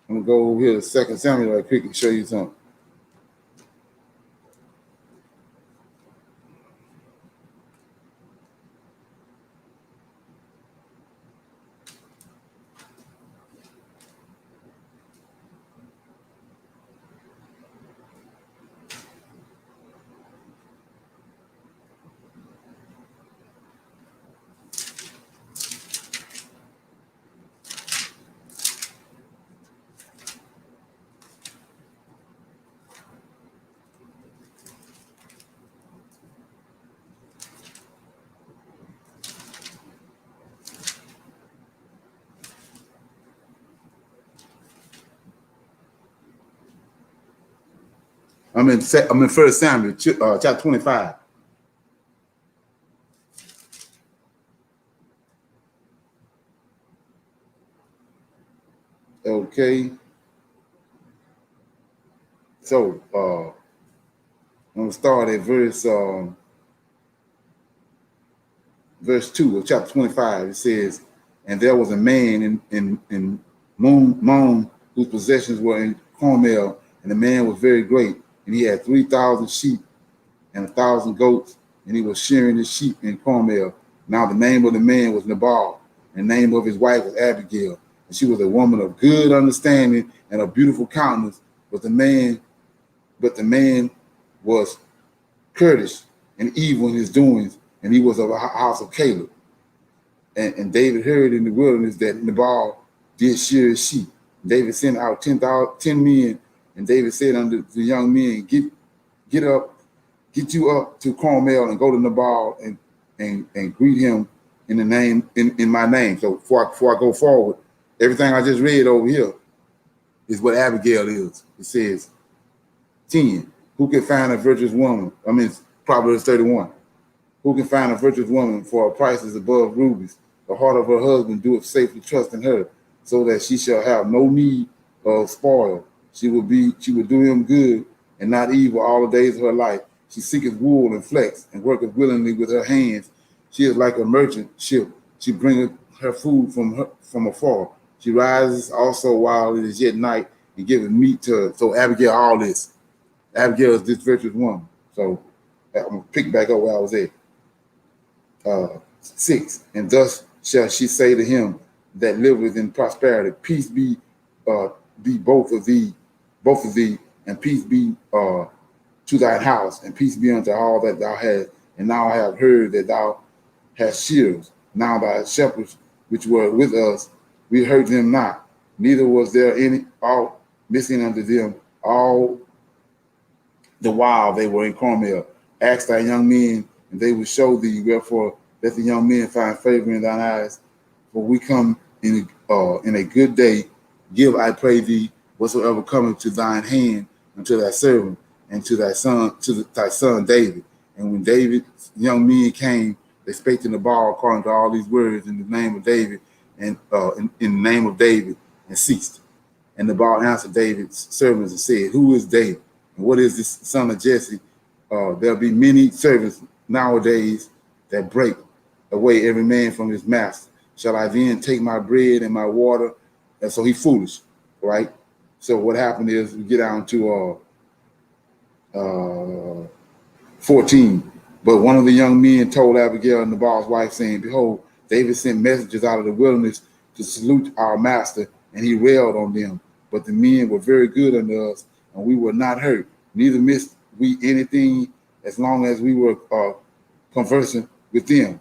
I'm gonna go over here to 2 Samuel right quick and show you something. I'm in 1 Samuel chapter 25. Okay. So I'm gonna start at verse 2 of chapter 25. It says, and there was a man in Moon whose possessions were in Carmel, and the man was very great, and he had 3,000 sheep and 1,000 goats, and he was shearing his sheep in Carmel. Now the name of the man was Nabal, and the name of his wife was Abigail, and she was a woman of good understanding and a beautiful countenance. But the man was courteous and evil in his doings, and he was of a house of Caleb. And David heard in the wilderness that Nabal did shear his sheep. David sent out 10 men, and David said unto the young men, get you up to Carmel and go to Nabal and greet him in the name in my name. So before I go forward, everything I just read over here is what Abigail is. It says 10. Who can find a virtuous woman? I mean, it's Proverbs 31. Who can find a virtuous woman, for her price is above rubies? The heart of her husband doeth safely trust in her, so that she shall have no need of spoil. She will do him good and not evil all the days of her life. She seeketh wool and flax, and worketh willingly with her hands. She is like a merchant ship. She bringeth her food from afar. She rises also while it is yet night, and giveth meat to her. So Abigail, all this. Abigail is this virtuous woman. So I'm gonna pick back up where I was at. 6. And thus shall she say to him that liveth in prosperity, peace be both of thee, and peace be to thy house, and peace be unto all that thou hast. And now I have heard that thou hast shears. Now thy shepherds which were with us, we heard them not, neither was there any aught missing unto them all the while they were in Carmel. Ask thy young men, and they will show thee. Wherefore let the young men find favor in thine eyes, for we come in a good day. Give, I pray thee, whatsoever cometh to thine hand unto thy servant, and to thy son David. And when David's young men came, they spake to Nabal according to all these words in the name of David, and in the name of David, and ceased. And Nabal answered David's servants and said, Who is David? And what is this son of Jesse? There'll be many servants nowadays that break away every man from his master. Shall I then take my bread and my water? And so he's foolish, right? So what happened is we get down to 14. But one of the young men told Abigail, Nabal's wife, saying, Behold, David sent messengers out of the wilderness to salute our master, and he railed on them. But the men were very good unto us, and we were not hurt, neither missed we anything as long as we were conversing with them.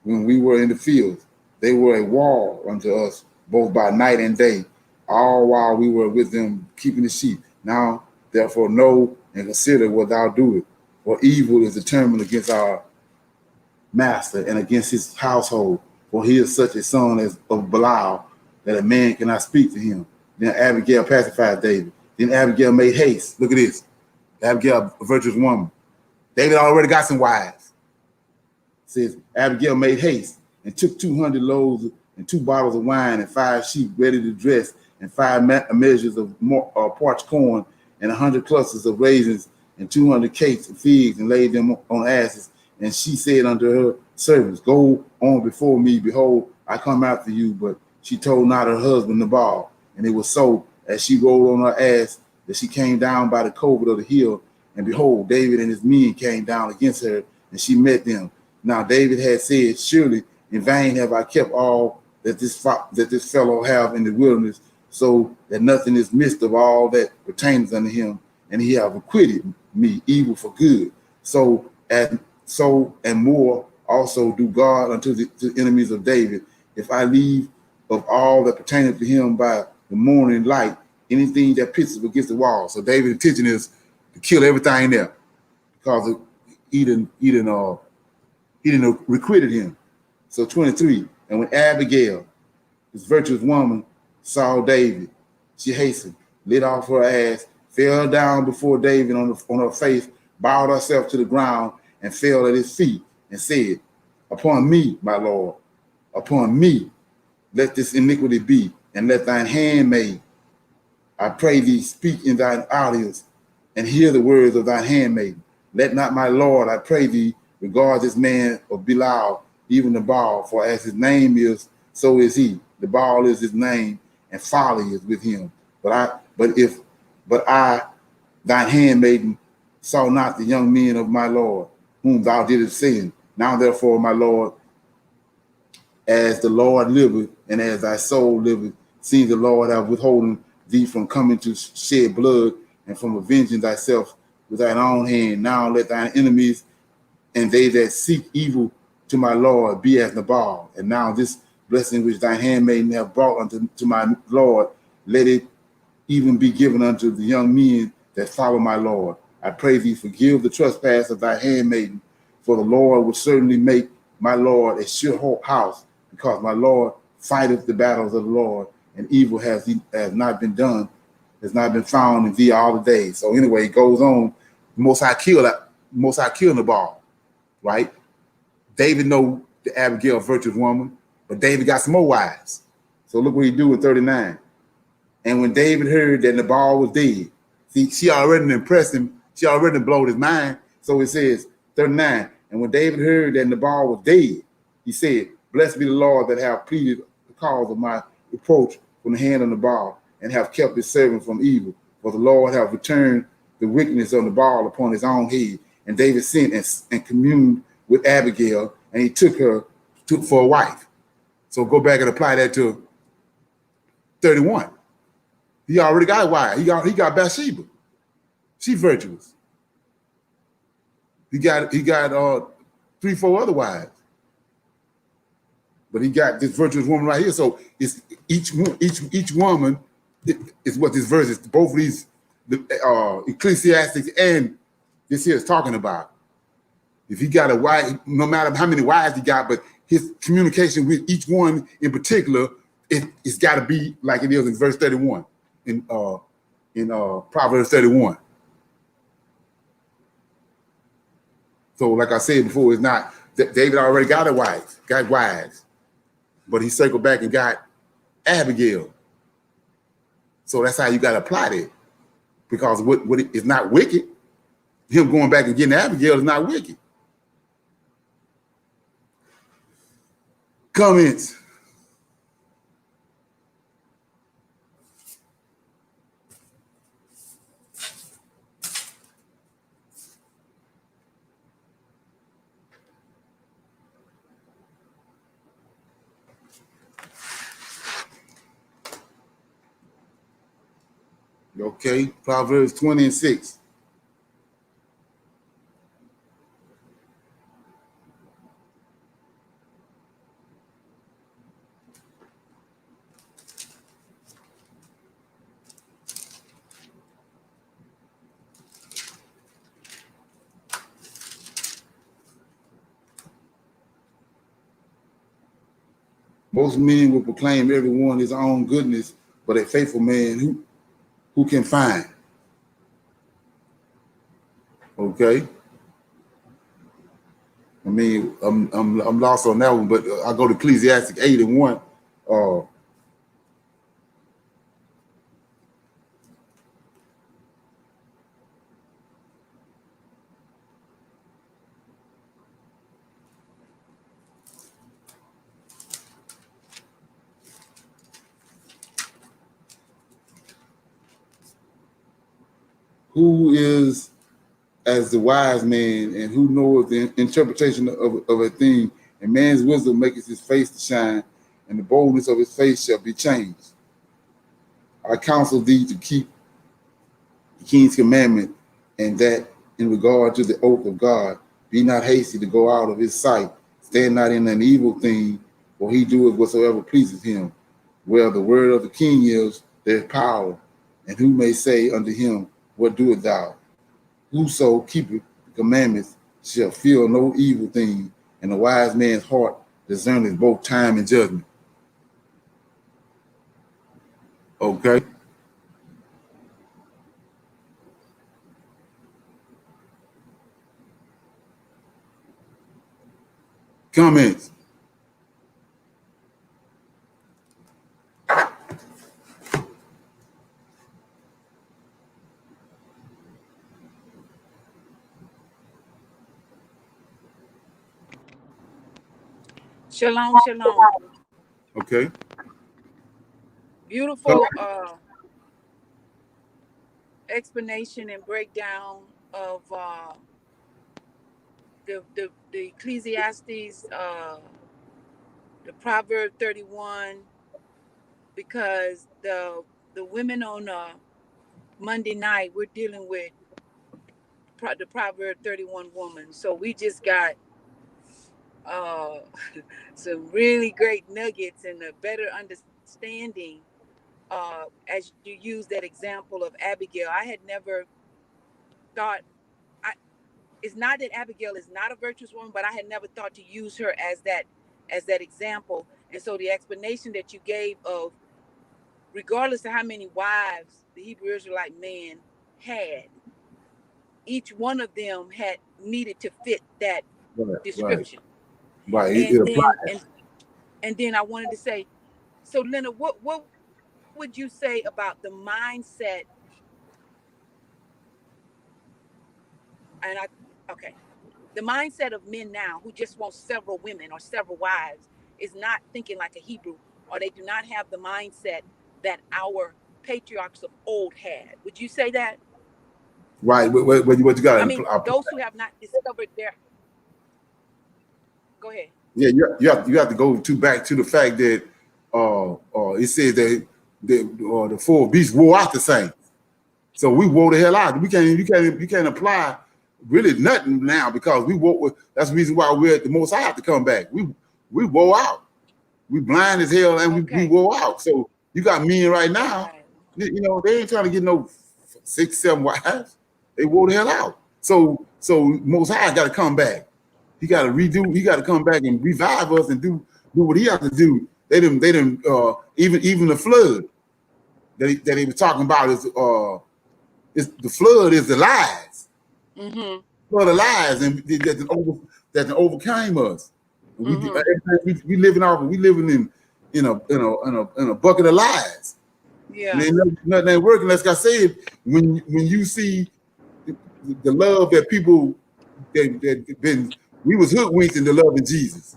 When we were in the fields, they were a wall unto us, both by night and day, all while we were with them keeping the sheep. Now, therefore, know and consider what thou doest, for evil is determined against our master and against his household, for he is such a son of Belial that a man cannot speak to him. Then Abigail pacified David. Then Abigail made haste. Look at this. Abigail, a virtuous woman. David already got some wives. It says, Abigail made haste and took 200 loaves and 2 bottles of wine and 5 sheep ready to dress and 5 measures of parched corn and 100 clusters of raisins and 200 cakes and figs, and laid them on asses. And she said unto her servants, Go on before me. Behold, I come after you. But she told not her husband Nabal. And it was so, as she rode on her ass, that she came down by the covert of the hill. And behold, David and his men came down against her, and she met them. Now David had said, Surely in vain have I kept all that this fellow have in the wilderness, so that nothing is missed of all that pertains unto him. And he have acquitted me evil for good. So and more also do God unto the enemies of David, if I leave of all that pertaineth to him by the morning light, anything that pitches against the wall. So David's intention is to kill everything there, because he didn't requited him. So 23, and when Abigail, this virtuous woman, saw David, she hastened, lit off her ass, fell down before David on her face, bowed herself to the ground, and fell at his feet, and said, Upon me, my Lord, upon me, let this iniquity be, and let thine handmaid, I pray thee, speak in thine audience, and hear the words of thine handmaid. Let not my Lord, I pray thee, regard this man of Belial, even Nabal, for as his name is, so is he. Nabal is his name, and folly is with him. But I, thine handmaiden, saw not the young men of my Lord, whom thou didst send. Now therefore, my Lord, as the Lord liveth, and as thy soul liveth, seeing the Lord have withholden thee from coming to shed blood, and from avenging thyself with thine own hand. Now let thine enemies and they that seek evil to my Lord be as Nabal. And now this blessing which thy handmaiden have brought unto my Lord, let it even be given unto the young men that follow my Lord. I pray thee, forgive the trespass of thy handmaiden, for the Lord will certainly make my Lord a sure house, because my Lord fighteth the battles of the Lord, and evil has not been done, has not been found in thee all the days. So anyway, it goes on. Most High killed Nabal, right? David know the Abigail, virtuous woman, but David got some more wives. So look what he do in 39. And when David heard that Nabal was dead, see, she already impressed him. She already blowed his mind. So it says, 39. And when David heard that Nabal was dead, he said, blessed be the Lord that have pleaded the cause of my reproach from the hand of Nabal, and have kept his servant from evil. For the Lord have returned the wickedness of Nabal upon his own head. And David sent and communed with Abigail, and he took her for a wife. So go back and apply that to 31. He already got a wife. He got Bathsheba. She's virtuous. He got 3, 4 other wives. But he got this virtuous woman right here. So it's each woman is what this verse is. Both of these ecclesiastics and this here is talking about. If he got a wife, no matter how many wives he got, but his communication with each one in particular, it's got to be like it is in verse 31 in Proverbs 31. So, like I said before, it's not that David already got wives, but he circled back and got Abigail. So that's how you got to apply that, because what it's not wicked. Him going back and getting Abigail is not wicked. Comments. Okay, Proverbs 20:6. Most men will proclaim every one his own goodness, but a faithful man who can find. Okay. I mean, I'm lost on that one, but I go to Ecclesiastic 8:1. Who is as the wise man, and who knoweth the interpretation of a thing? And man's wisdom maketh his face to shine, and the boldness of his face shall be changed. I counsel thee to keep the king's commandment, and that in regard to the oath of God, be not hasty to go out of his sight, stand not in an evil thing, for he doeth whatsoever pleases him. Where the word of the king is, there is power, and who may say unto him, what doest thou? Whoso keepeth the commandments shall feel no evil thing, and the wise man's heart discerneth both time and judgment. Okay. Comments. Shalom, shalom. Okay. Beautiful explanation and breakdown of the Ecclesiastes, the Proverb 31, because the women on Monday night, we're dealing with the Proverb 31 woman. So we just got uh, some really great nuggets and a better understanding as you use that example of Abigail. I had never thought, I, it's not that Abigail is not a virtuous woman, but I had never thought to use her as that example. And so the explanation that you gave of, regardless of how many wives the Hebrew Israelite man had, each one of them had needed to fit that Right, right, description. right. It And applies. then I wanted to say, so Leonard, what would you say about the mindset? And I okay, the mindset of men now who just want several women or several wives is not thinking like a Hebrew, or they do not have the mindset that our patriarchs of old had. Would you say that? Right. What you got I to mean, apply. those who have not discovered their, go ahead. Yeah, you have to go back to the fact that it says that the four beasts wore out the saints. So we wore the hell out. You can't apply really nothing now because we wore. That's the reason why we're at the most high have to come back. We wore out. We blind as hell and we Okay. wore out. So you got men right now, Right. they ain't trying to get no 6, 7 wives. They wore the hell out. So most high got to come back. He got to redo. He got to come back and revive us and do what he has to do. They didn't. Even the flood that he was talking about is the flood is the lies. Mm-hmm. Flood of lies and that overcame us. Mm-hmm. We living in a bucket of lies. And Yeah. ain't nothing ain't working. Like I said, when you see the love that people that been, we was hoodwinked into loving Jesus.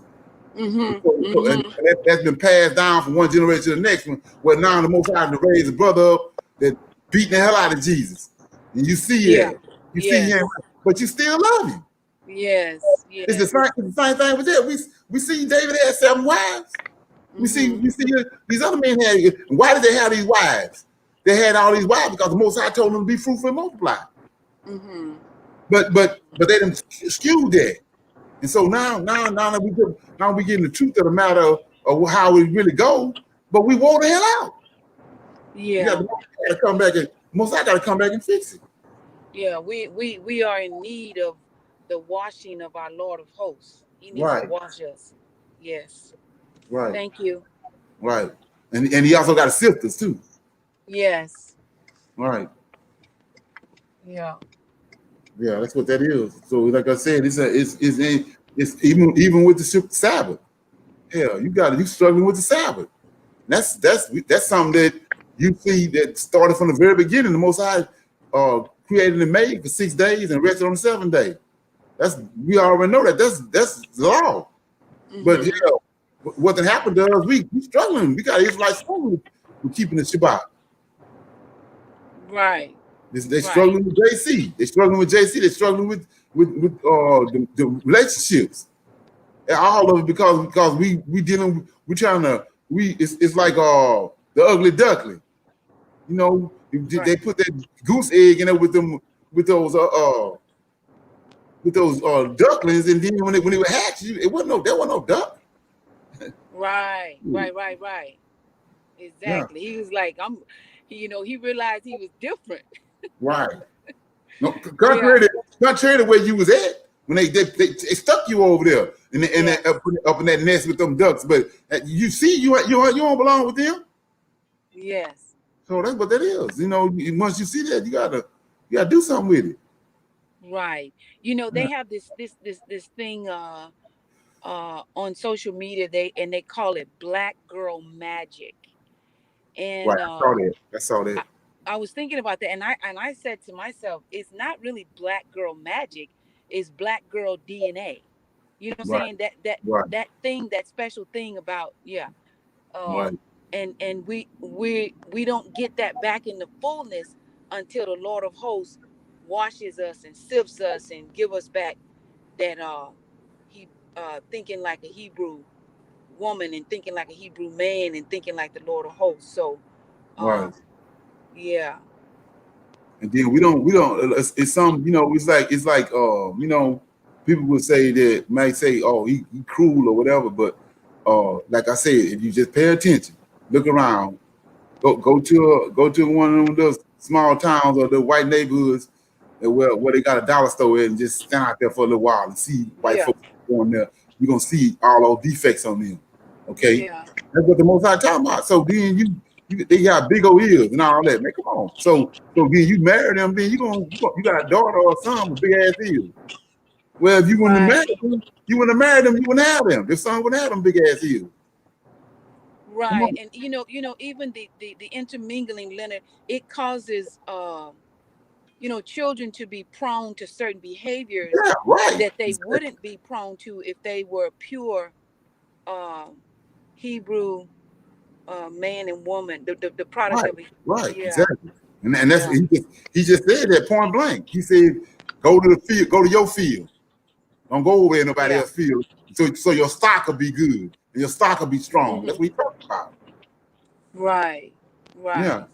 Mm-hmm. And Mm-hmm. that's been passed down from one generation to the next one. Where now the Most High to raise a brother up that beating the hell out of Jesus, and you see Yeah. that, you see him, Yes. but you still love him. Yes. It's the Yes. same thing with that. We see David had 7 wives. Mm-hmm. We see these other men had. Why did they have these wives? They had all these wives because the Most High told them to be fruitful and multiply. Mm-hmm. But they didn't skew that. And so now we getting the truth of the matter of how it really goes. But we wore the hell out. We got Yeah. to come back and most I got to come back and fix it. Yeah. We are in need of the washing of our Lord of hosts. He needs to Right, wash us. Yes. right, Thank you. right. And he also got to sift us too. Yes. Right. Yeah. Yeah, that's what that is. So like I said, it's even with the Sabbath. Hell, you struggling with the Sabbath. That's something that you see that started from the very beginning. The Most High created and made for 6 days and rested on the 7th day. We already know that. That's the law. But Mm-hmm. what that happened to us, we struggling. We got Israelites struggling with keeping the Shabbat. Right. They Right. struggling with JC. They struggling with JC. They struggling with the relationships. And all of it because we dealing. We trying to. It's like the ugly duckling. You know, they Right. put that goose egg in there with them with those ducklings, and then when they were hatched, there wasn't no duck. Right. Right. Right. Right. Yeah, Exactly. He was like, he realized he was different. right. No, Yeah. contrary to where you was at when they stuck you over there Yes. up in that nest with them ducks. But you see, you don't belong with them. Yes. So that's what that is. Once you see that, you gotta do something with it. Right. They have this thing on social media, they call it black girl magic. Right. And I saw that. I, I was thinking about that, and I said to myself, it's not really black girl magic, it's black girl DNA. You know what I'm Right. saying? That special thing about, yeah. Right. um and we don't get that back in the fullness until the Lord of hosts washes us and sifts us and give us back that he thinking like a Hebrew woman and thinking like a Hebrew man and thinking like the Lord of hosts. So Right. um yeah. And then we don't it's some, it's like people would say that might say, oh, he cruel or whatever, but like I said, if you just pay attention, look around, go to one of those small towns or the white neighborhoods where they got a dollar store and just stand out there for a little while and see white folks going there. You're gonna see all those defects on them. Okay, that's what the Most High talking about. So then they got big old ears and all that. Man, come on. So then you marry them, then you got a daughter or a son with big ass ears. Well, if you wouldn't have married them, you wouldn't have them. Your son wouldn't have them big ass ears. Right. And even the intermingling, Leonard, it causes children to be prone to certain behaviors that they wouldn't be prone to if they were pure Hebrew man and woman, the product of it. Right, exactly. And that's he just said that point blank. He said, go to the field, go to your field. Don't go over there nobody else's field. So your stock will be good and your stock will be strong. That's what he talking about. Right. Yeah.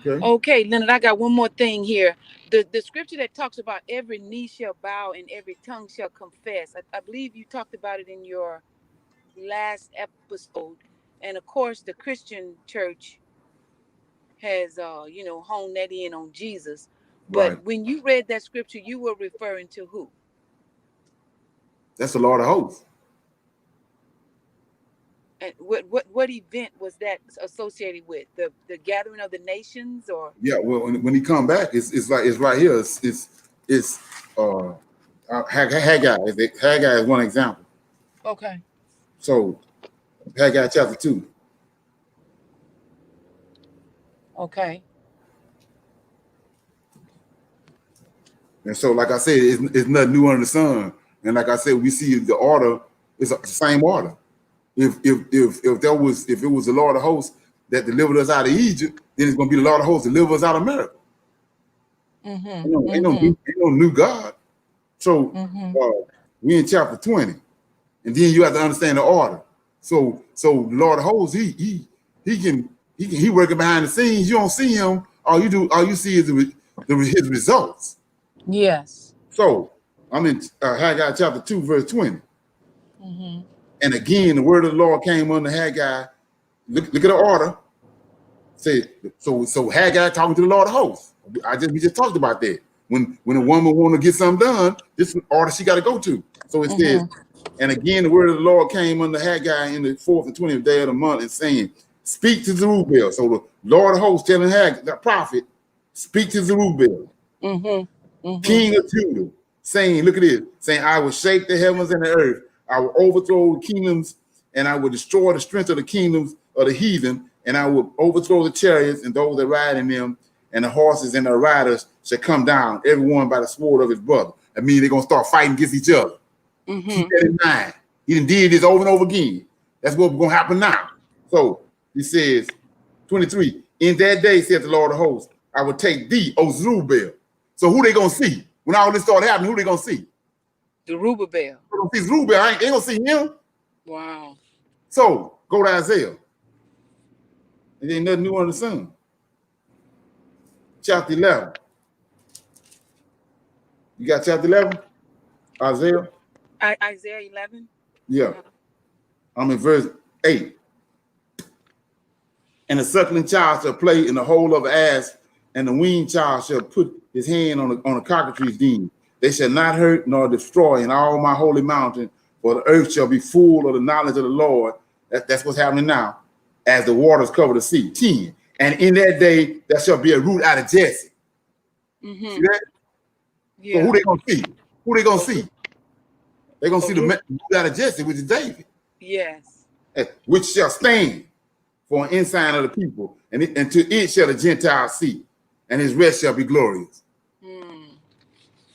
Okay, Leonard, I got one more thing here. The scripture that talks about every knee shall bow and every tongue shall confess. I believe you talked about it in your last episode. And of course, the Christian church has honed that in on Jesus. But when you read that scripture, you were referring to who? That's the Lord of hosts. And what event was that associated with? The gathering of the nations, or? Yeah, well, when he come back, it's right here. It's Haggai. Haggai is one example. Okay. So Haggai chapter 2. Okay. And so, like I said, it's nothing new under the sun. And like I said, we see the order is the same order. If it was the Lord of hosts that delivered us out of Egypt, then it's gonna be the Lord of hosts that deliver us out of America. Ain't no new God. So we in chapter 20, and then you have to understand the order. So the Lord of hosts, he working behind the scenes. You don't see him. All you see is his results. Yes. So I'm in Haggai chapter 2, verse 20. And again, the word of the Lord came under Haggai. Look at the order. Say so Haggai talking to the Lord of hosts. We just talked about that. When a woman want to get something done, this is the order she got to go to. So it says, and again, the word of the Lord came under Haggai in the 4th and 20th day of the month and saying, speak to Zerubbabel. So the Lord of hosts telling Haggai, the prophet, speak to Zerubbabel, king of Judah, saying, look at this, saying, I will shake the heavens and the earth. I will overthrow the kingdoms, and I will destroy the strength of the kingdoms of the heathen, and I will overthrow the chariots and those that ride in them, and the horses and the riders shall come down, everyone by the sword of his brother. I mean, they're going to start fighting against each other. Keep that in mind. He done did this over and over again. That's what's going to happen now. So he says, 23, in that day, said the Lord of hosts, I will take thee, O Zerubbabel. So who they going to see? When all this started happening, who they going to see? Zerubbabel. They're going to see Zerubbabel. They going to see him. Wow. So go to Isaiah. There ain't nothing new under the sun. Chapter 11. You got chapter 11? Isaiah? Isaiah 11? Yeah. I'm in verse 8. And the suckling child shall play in the hole of an ass, and the weaned child shall put his hand on a cockatrice's den. They shall not hurt nor destroy in all my holy mountain, for the earth shall be full of the knowledge of the Lord. That's what's happening now, as the waters cover the sea. 10. And in that day, there shall be a root out of Jesse. See that? Yeah. So who they gonna see? Who they gonna see? They're gonna see the root out of Jesse, which is David. Yes. Which shall stand for an ensign of the people, and to it shall the Gentiles see, and his rest shall be glorious.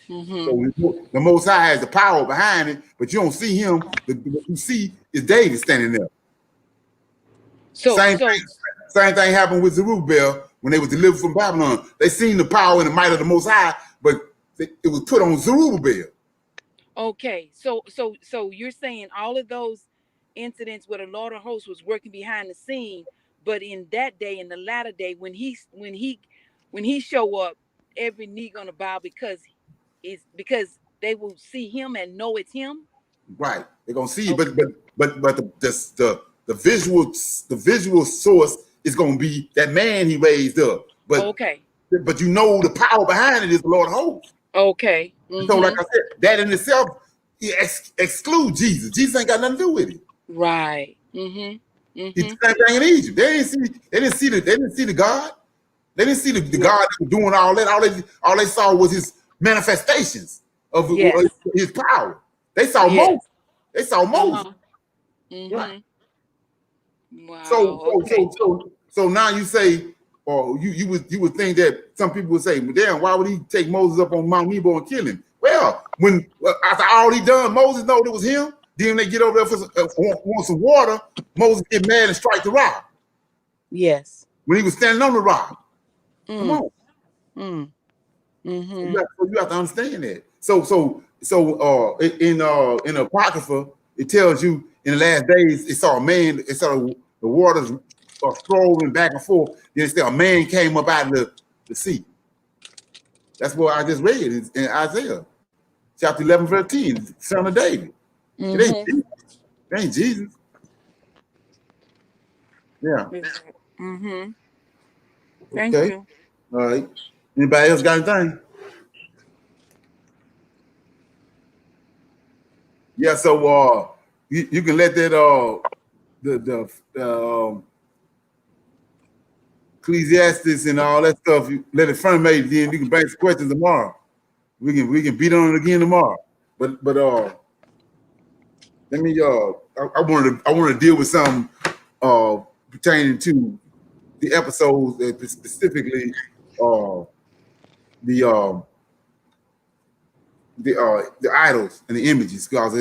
So the Most High has the power behind it, but you don't see him. What you see is David standing there. Same thing happened with Zerubbabel when they were delivered from Babylon. They seen the power and the might of the Most High, but it was put on Zerubbabel. Okay, so you're saying all of those incidents where the Lord of hosts was working behind the scene, but in that day, in the latter day, when he show up, every knee gonna bow because they will see him and know it's him. Right. They're gonna see, Okay. but the visual source is gonna be that man he raised up. Okay. But you know the power behind it is the Lord of hosts. Okay. And so, like I said, that in itself excludes Jesus. Jesus ain't got nothing to do with it. Right. He did the same thing in Egypt. They didn't see the God. They didn't see the God that was doing all that. All they saw was his manifestations of Yes. his power. They saw Yes. Moses. They saw Moses. Right. Wow. Okay. So now you say, or you would think that some people would say, well, damn, why would he take Moses up on Mount Nebo and kill him? Well, when after all he done, Moses know it was him. Then they get over there for want some water. Moses get mad and strike the rock. Yes. When he was standing on the rock. Come on. Mm-hmm. You have to understand that. So in Apocrypha, it tells you in the last days it saw a man. It saw the waters strolling back and forth. Then it said a man came up out of the sea. That's what I just read in Isaiah chapter 11, verse 10, son of David. It ain't Jesus. It ain't Jesus. Yeah. Thank Okay. you. All right. Anybody else got anything? Yeah. So you can let that the Ecclesiastes and all that stuff. You let it ferment. Then you can bring some questions tomorrow. We can beat on it again tomorrow. But let me I wanted to deal with something pertaining to the episodes, specifically the idols and the images, because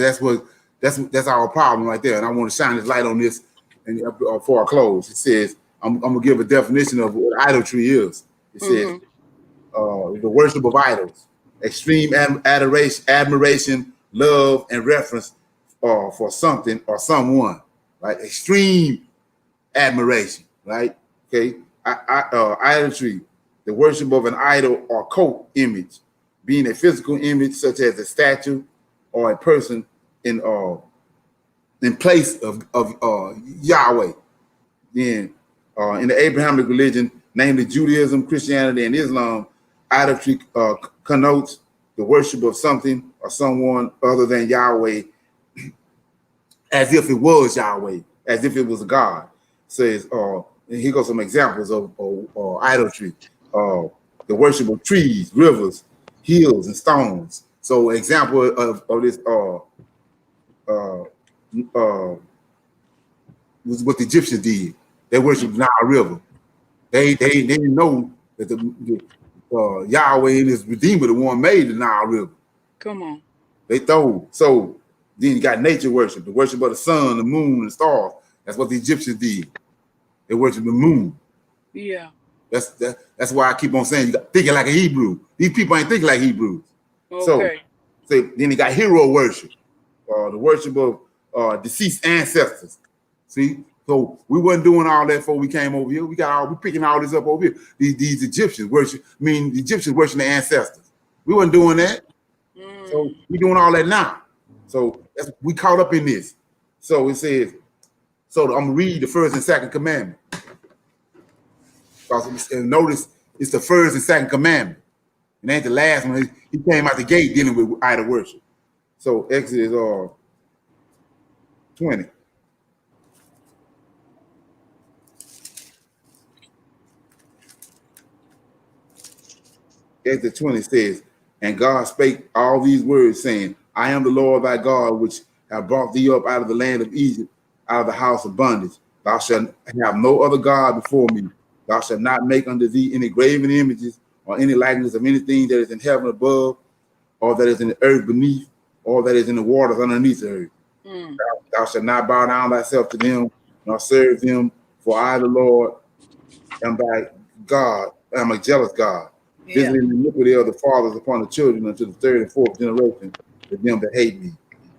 that's our problem right there. And I want to shine this light on this and before I close. It says I'm gonna give a definition of what idolatry is. It says the worship of idols, extreme adoration, admiration, love, and reference for something or someone, right? Extreme admiration, right? Okay, idolatry, the worship of an idol or cult image, being a physical image such as a statue or a person in place of Yahweh. Then in the Abrahamic religion, namely Judaism, Christianity, and Islam, idolatry connotes the worship of something or someone other than Yahweh, as if it was Yahweh, as if it was God. Says, and here goes some examples of idolatry: the worship of trees, rivers, hills, and stones. So, example of this was what the Egyptians did. They worshiped Nile River. They didn't know that the Yahweh and his Redeemer, the one made the Nile River. Come on. They thought so. Then you got nature worship, the worship of the sun, the moon, and stars. That's what the Egyptians did. They worship the moon. Yeah. That's why I keep on saying you got thinking like a Hebrew. These people ain't thinking like Hebrews. Okay. So then you got hero worship, the worship of deceased ancestors. See, so we wasn't doing all that before we came over here. We picking all this up over here. These Egyptians worship. I mean, the Egyptians worship the ancestors. We wasn't doing that. So we doing all that now. So we caught up in this. So it says. So I'm gonna read the first and second commandment. And notice it's the first and second commandment. And ain't the last one. He came out the gate dealing with idol worship. So Exodus 20. Exodus 20 says, and God spake all these words, saying, I am the Lord thy God, which have brought thee up out of the land of Egypt, out of the house of bondage. Thou shalt have no other God before me. Thou shalt not make unto thee any graven images or any likeness of anything that is in heaven above, or that is in the earth beneath, or that is in the waters underneath the earth. Thou shalt not bow down thyself to them, nor serve them, for I, the Lord, am thy God. I am a jealous God, visiting the iniquity of the fathers upon the children unto the third and fourth generation of them that hate me.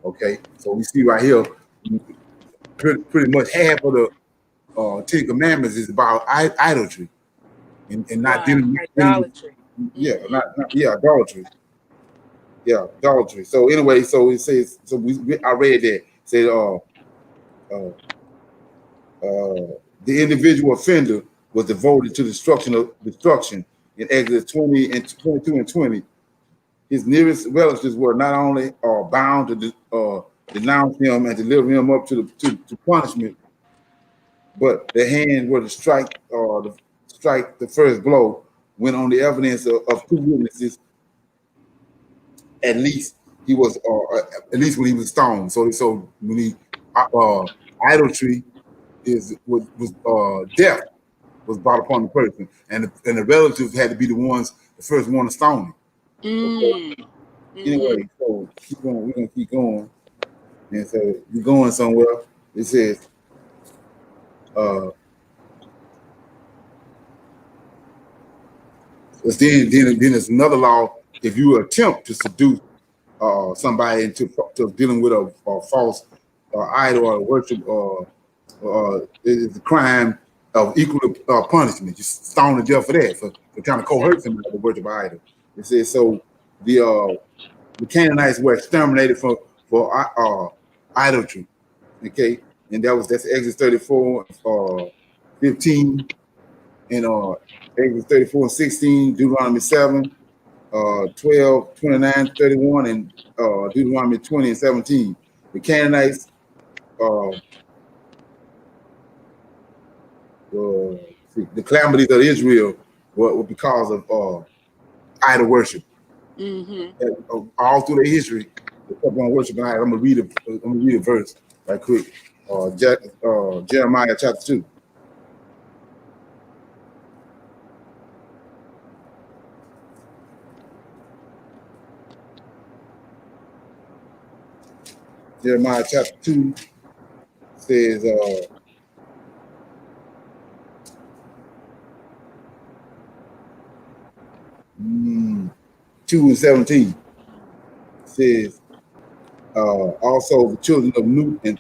Okay, so we see right here, pretty much half of the Ten Commandments is about idolatry and not dealing with idolatry. idolatry. Yeah, adultery. So anyway, so it says. So I read that. It said uh, the individual offender was devoted to destruction in Exodus 20 and 22 and 20. His nearest relatives were not only bound to denounce him and deliver him up to punishment, but their hands were to strike the first blow when on the evidence of two witnesses, at least he was at least when he was stoned. So when he idolatry was death was brought upon the person, and the relatives had to be the first one to stone him. Okay. Mm. Mm-hmm. Anyway, so keep going. We're gonna keep going, and so you're going somewhere. It says, then there's another law. If you attempt to seduce somebody into to dealing with a false idol or worship, it's a crime of equal punishment. You stone to death for that, for trying to coerce somebody to worship an idol. It says so. The Canaanites were exterminated for idolatry. Okay, and that's Exodus 34, 15, and Exodus 34 and 16, Deuteronomy 7, 12, 29, 31, and Deuteronomy 20 and 17. The Canaanites, the calamities of Israel were because of idol worship. Mm-hmm. All through their history, they kept on worshiping idols. I'm gonna read a verse right quick. Jeremiah chapter 2. Jeremiah chapter 2 says, 2 and 17 says, also the children of Nut and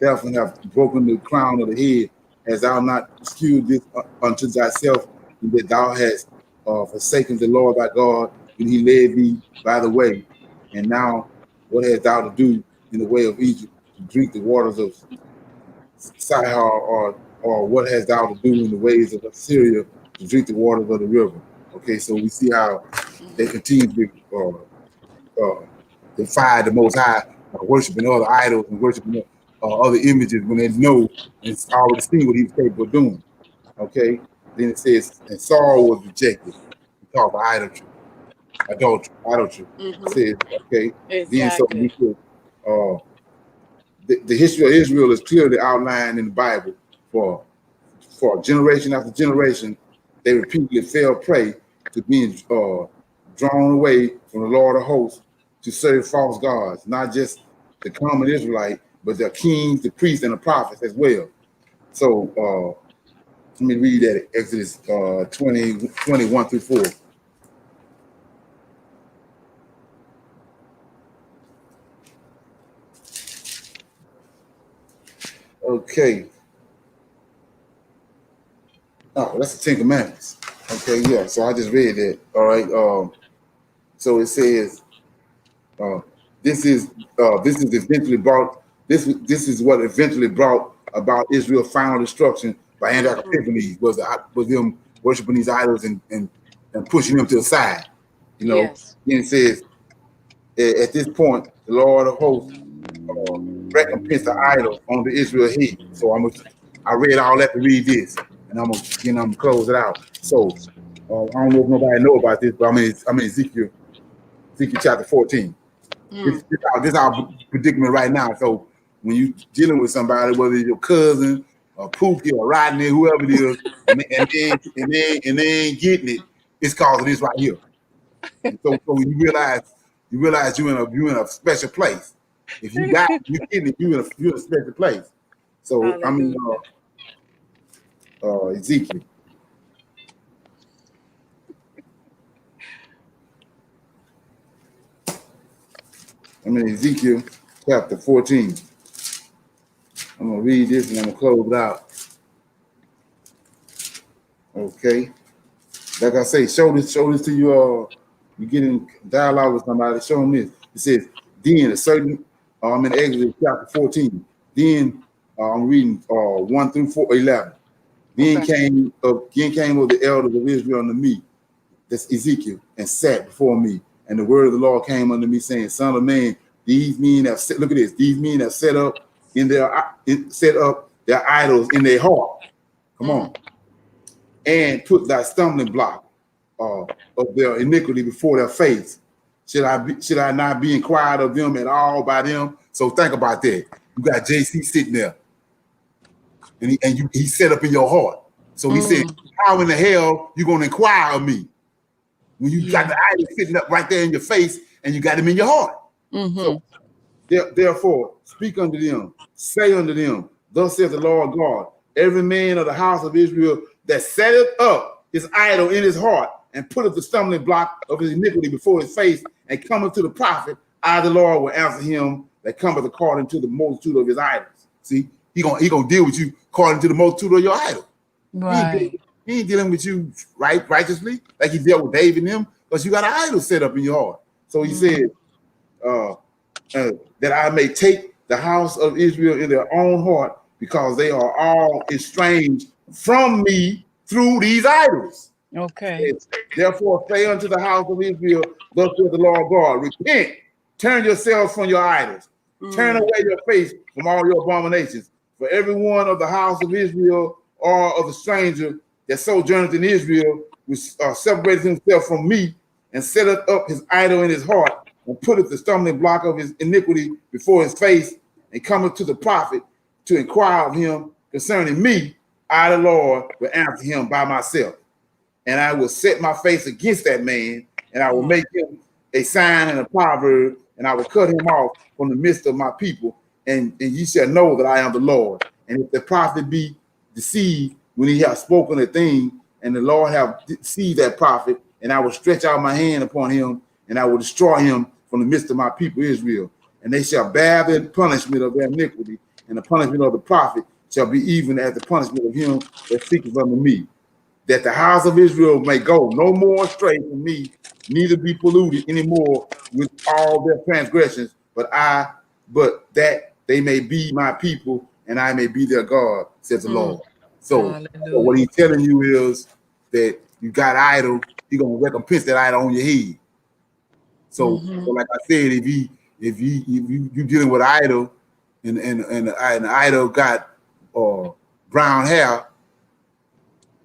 therefore have broken the crown of the head, as thou not skewed this unto thyself, and that thou hast forsaken the Lord thy God when he led thee by the way. And now what hast thou to do in the way of Egypt to drink the waters of Sihar, or what hast thou to do in the ways of Assyria to drink the waters of the river? Okay, so we see how they continue to defy the Most High, worshiping other idols and worshiping other images when they know and already seen what he was capable of doing. Okay, then it says, and Saul was rejected because of idolatry. It Mm-hmm. says, okay, then so we Exactly. could, the history of Israel is clearly outlined in the Bible for generation after generation. They repeatedly fell prey to being drawn away from the Lord of hosts to serve false gods, not just the common Israelite, but the kings, the priests, and the prophets as well. So let me read that Exodus 20, 21 through 4. Okay. Oh, that's the Ten Commandments. Okay, yeah. So I just read that. All right. So it says, uh, this is eventually brought this is what eventually brought about Israel's final destruction by Antioch Epiphanes, was them worshiping these idols and pushing them to the side. You know, Yes. then it says at this point the Lord of hosts recompensed the idols on the Israel head. So I read all that to read this, and I'm gonna close it out. So I don't know if nobody know about this, but I'm in Ezekiel chapter 14. Mm. This our predicament right now. So when you dealing with somebody, whether it's your cousin or Pookie or Rodney, whoever it is, and they ain't getting it, it's cause of this right here. And so you realize you're in a special place. If you got it, you getting it, you're in a special place. So Hallelujah. Ezekiel. I'm in Ezekiel chapter 14. I'm gonna read this and I'm gonna close it out. Okay. Like I say, show this to you You get in dialogue with somebody, show them this. It says, then a certain, I'm in Exodus chapter 14. Then I'm reading 1 through 11. Then came of the elders of Israel unto me, that's Ezekiel, and sat before me. And the word of the Lord came unto me, saying, Son of man, these men have set, look at this, these men have set up their idols in their heart. Come on. And put thy stumbling block of their iniquity before their face. Should I not be inquired of them at all by them? So think about that. You got JC sitting there, and he set up in your heart. So he said, how in the hell you gonna inquire of me when you got the idol sitting up right there in your face and you got him in your heart? So therefore, speak unto them, say unto them, thus saith the Lord God, every man of the house of Israel that setteth up his idol in his heart and putteth the stumbling block of his iniquity before his face and cometh to the prophet, I the Lord will answer him that cometh according to the multitude of his idols. See, he gonna deal with you according to the multitude of your idol. Right. He ain't dealing with you righteously like he dealt with David and them, because you got an idol set up in your heart. So he said, that I may take the house of Israel in their own heart, because they are all estranged from me through these idols. Okay. Therefore say unto the house of Israel, thus saith the Lord God, repent, turn yourselves from your idols, turn away your face from all your abominations. For every one of the house of Israel or of the stranger that sojourneth in Israel, which separated himself from me and setteth up his idol in his heart, and putteth the stumbling block of his iniquity before his face, and cometh to the prophet to inquire of him concerning me, I the Lord will answer him by myself. And I will set my face against that man, and I will make him a sign and a proverb, and I will cut him off from the midst of my people, and ye shall know that I am the Lord. And if the prophet be deceived when he hath spoken a thing, and the Lord have deceived that prophet, and I will stretch out my hand upon him, and I will destroy him from the midst of my people Israel. And they shall bear the punishment of their iniquity, and the punishment of the prophet shall be even as the punishment of him that seeketh unto me, that the house of Israel may go no more astray from me, neither be polluted anymore with all their transgressions, but that they may be my people, and I may be their God, says the Lord. So what he's telling you is that you got idol, he's gonna recompense that idol on your head. So like I said, if you dealing with idol, and the idol got brown hair,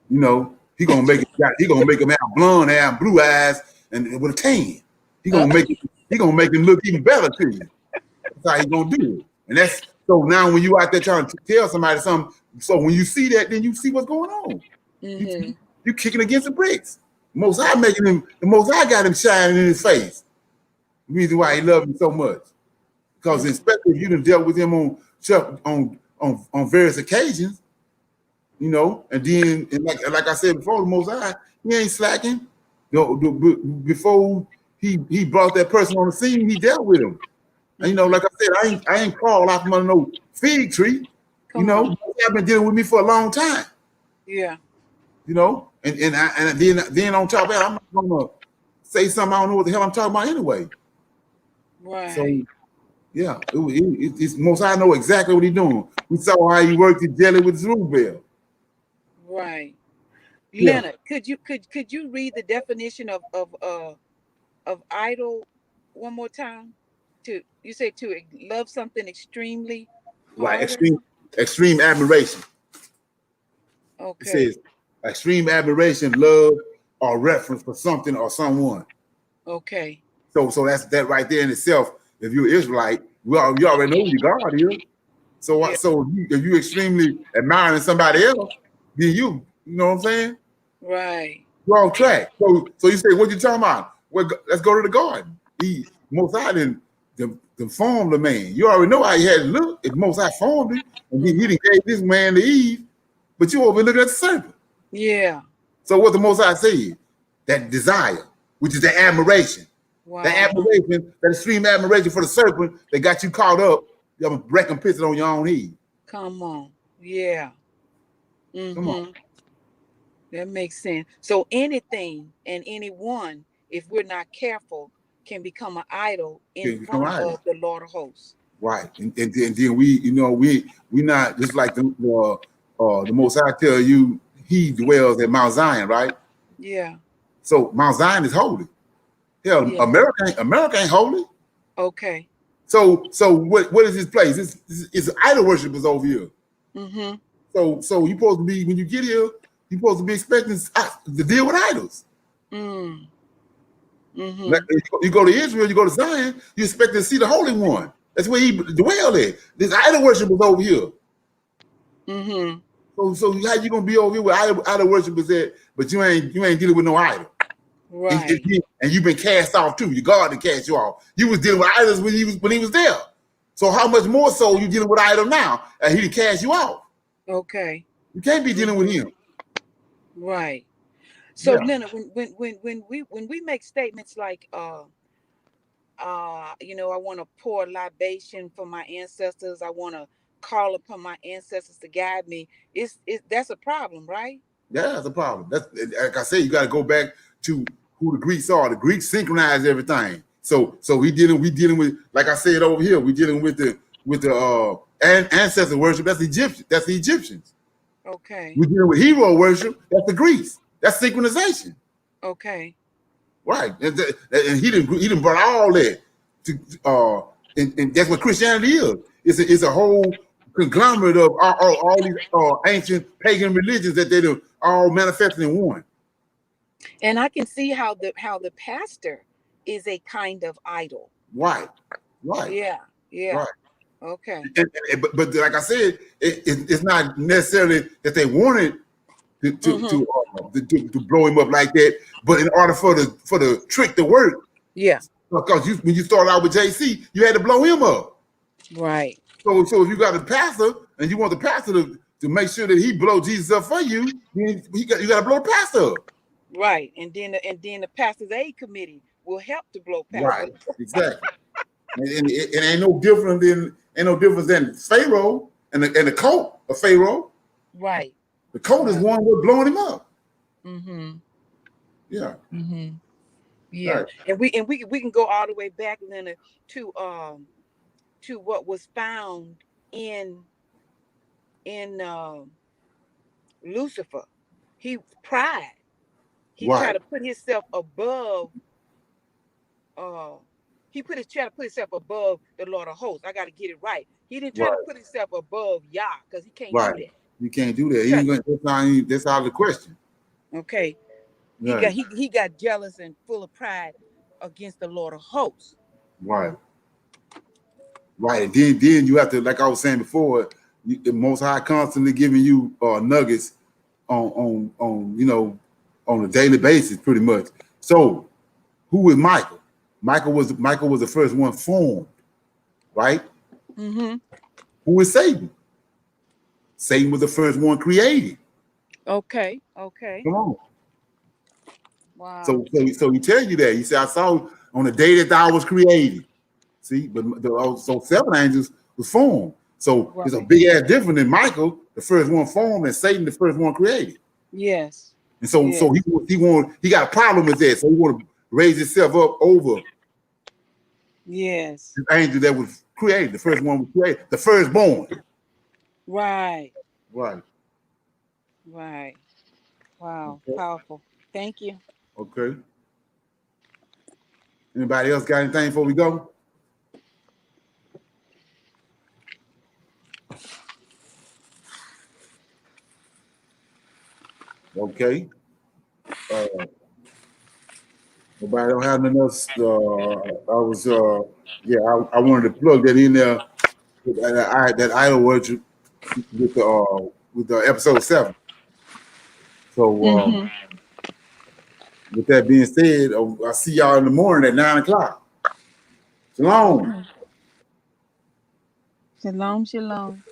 you know, he gonna make him have blonde hair and blue eyes and with a tan. He gonna make him look even better to you. That's how he gonna do it. And that's so now when you out there trying to tell somebody something, so when you see that, then you see what's going on. You kicking against the bricks. The Most High got him shining in his face. The reason why he loved him so much. Because especially if you done dealt with him on various occasions, you know, and then and like I said before, the Most High, he ain't slacking. Before he brought that person on the scene, he dealt with him. And you know, like I said, I ain't crawled out from under no fig tree. You know, I've been dealing with me for a long time. Yeah. You know, and then on top of that, I'm not gonna say something I don't know what the hell I'm talking about anyway. Right. So yeah, it's Most High know exactly what he's doing. We saw how he worked his jelly with Zerubbabel. Right. Yeah. Leonard, could you read the definition of idol one more time? You say to love something extremely Right, harder? extreme admiration. Okay. It says extreme admiration, love, or reference for something or someone. Okay. So that's that right there in itself. If you're Israelite, you already know who your God is. So if you extremely admiring somebody else, then you know what I'm saying? Right. You're off track. So you say, what you talking about? Well, let's go to the garden. He Most High didn't form the man. You already know how he had to look. If Most High formed him, and he didn't gave this man to Eve, but you over looking at the serpent. Yeah. So what the Most High said, that desire, which is the admiration. Wow. The admiration, that extreme admiration for the serpent that got you caught up, you're gonna recompense it on your own head. Come on. Yeah. Come on. That makes sense. So anything and anyone if we're not careful, can become an idol in Can become front idle. of the Lord of hosts. Right. And then we, we not just like the Most High tell you he dwells at Mount Zion, right? Yeah. So Mount Zion is holy. Hell, Yeah. America ain't holy. Okay. So what is this place? It's idol worshipers over here. Mm-hmm. So you supposed to be, when you get here, you supposed to be expecting to deal with idols. Mm. Mm-hmm. Like, you go to Israel, you go to Zion, you expect to see the Holy One. That's where he dwell at. There's idol worshipers over here. Mm-hmm. So how you gonna be over here with idol worshipers at, but you ain't dealing with no idol. Right. And you've been cast off too. Your God to cast you off. You was dealing with idols when he was there. So how much more so you dealing with idol now? And he cast you off. Okay. You can't be dealing with him. Right. So Yeah. Leonard, when we make statements like I want to pour libation for my ancestors, I want to call upon my ancestors to guide me, that's a problem, right? Yeah, that's a problem. That's, like I said, you got to go back to who the Greeks are. The Greeks synchronized everything. So we dealing with, like I said over here, we dealing with the ancestor worship. That's Egyptian. That's the Egyptians. Okay. We dealing with hero worship. That's the Greeks. That's synchronization. Okay. Right. And he didn't brought all that to and that's what Christianity is. It's a whole conglomerate of all these ancient pagan religions that they do all manifested in one. And I can see how the pastor is a kind of idol. Right. Yeah. Right. Okay. But like I said, it's not necessarily that they wanted to blow him up like that. But in order for the trick to work, Yeah. because when you started out with JC, you had to blow him up. Right. So if you got a pastor and you want the pastor to make sure that he blow Jesus up for you, then you got to blow the pastor up. Right. And then the pastor's aid committee will help to blow pastor. Right. Exactly. and it ain't no different than Pharaoh and the coat of Pharaoh. Right. The coat is one who's blowing him up. Mm-hmm. Yeah. Mm-hmm. Yeah. Right. And we can go all the way back, Leonard, to what was found in Lucifer. He pride. He tried Right. to put himself above. He tried to put himself above the Lord of hosts. I got to get it right. He didn't try to put himself above Yah, because he can't do Right. that. You can't do that. That's out of the question. Okay. Right. He got jealous and full of pride against the Lord of hosts. Right. Right. And then you have to, like I was saying before, the Most High constantly giving you nuggets on on a daily basis, pretty much. So who is Michael? Michael was the first one formed, right? Mm-hmm. Who is Satan? Satan was the first one created. Okay. Come on. Wow. So he tell you that. He said, I saw on the day that thou was created. See, but so 7 angels was formed. So it's a big ass difference than Michael, the first one formed, and Satan, the first one created. Yes. And so he got a problem with that. So he want to raise himself up over Yes. the angel that was created. The first one was created. The firstborn. Right. Right. Right. Wow. Okay. Powerful. Thank you. Okay. Anybody else got anything before we go? Okay. Nobody don't have nothing else. I wanted to plug that in there. That idol worship with the episode 7. So with that being said, I'll see y'all in the morning at 9 o'clock. Shalom. Shalom, shalom.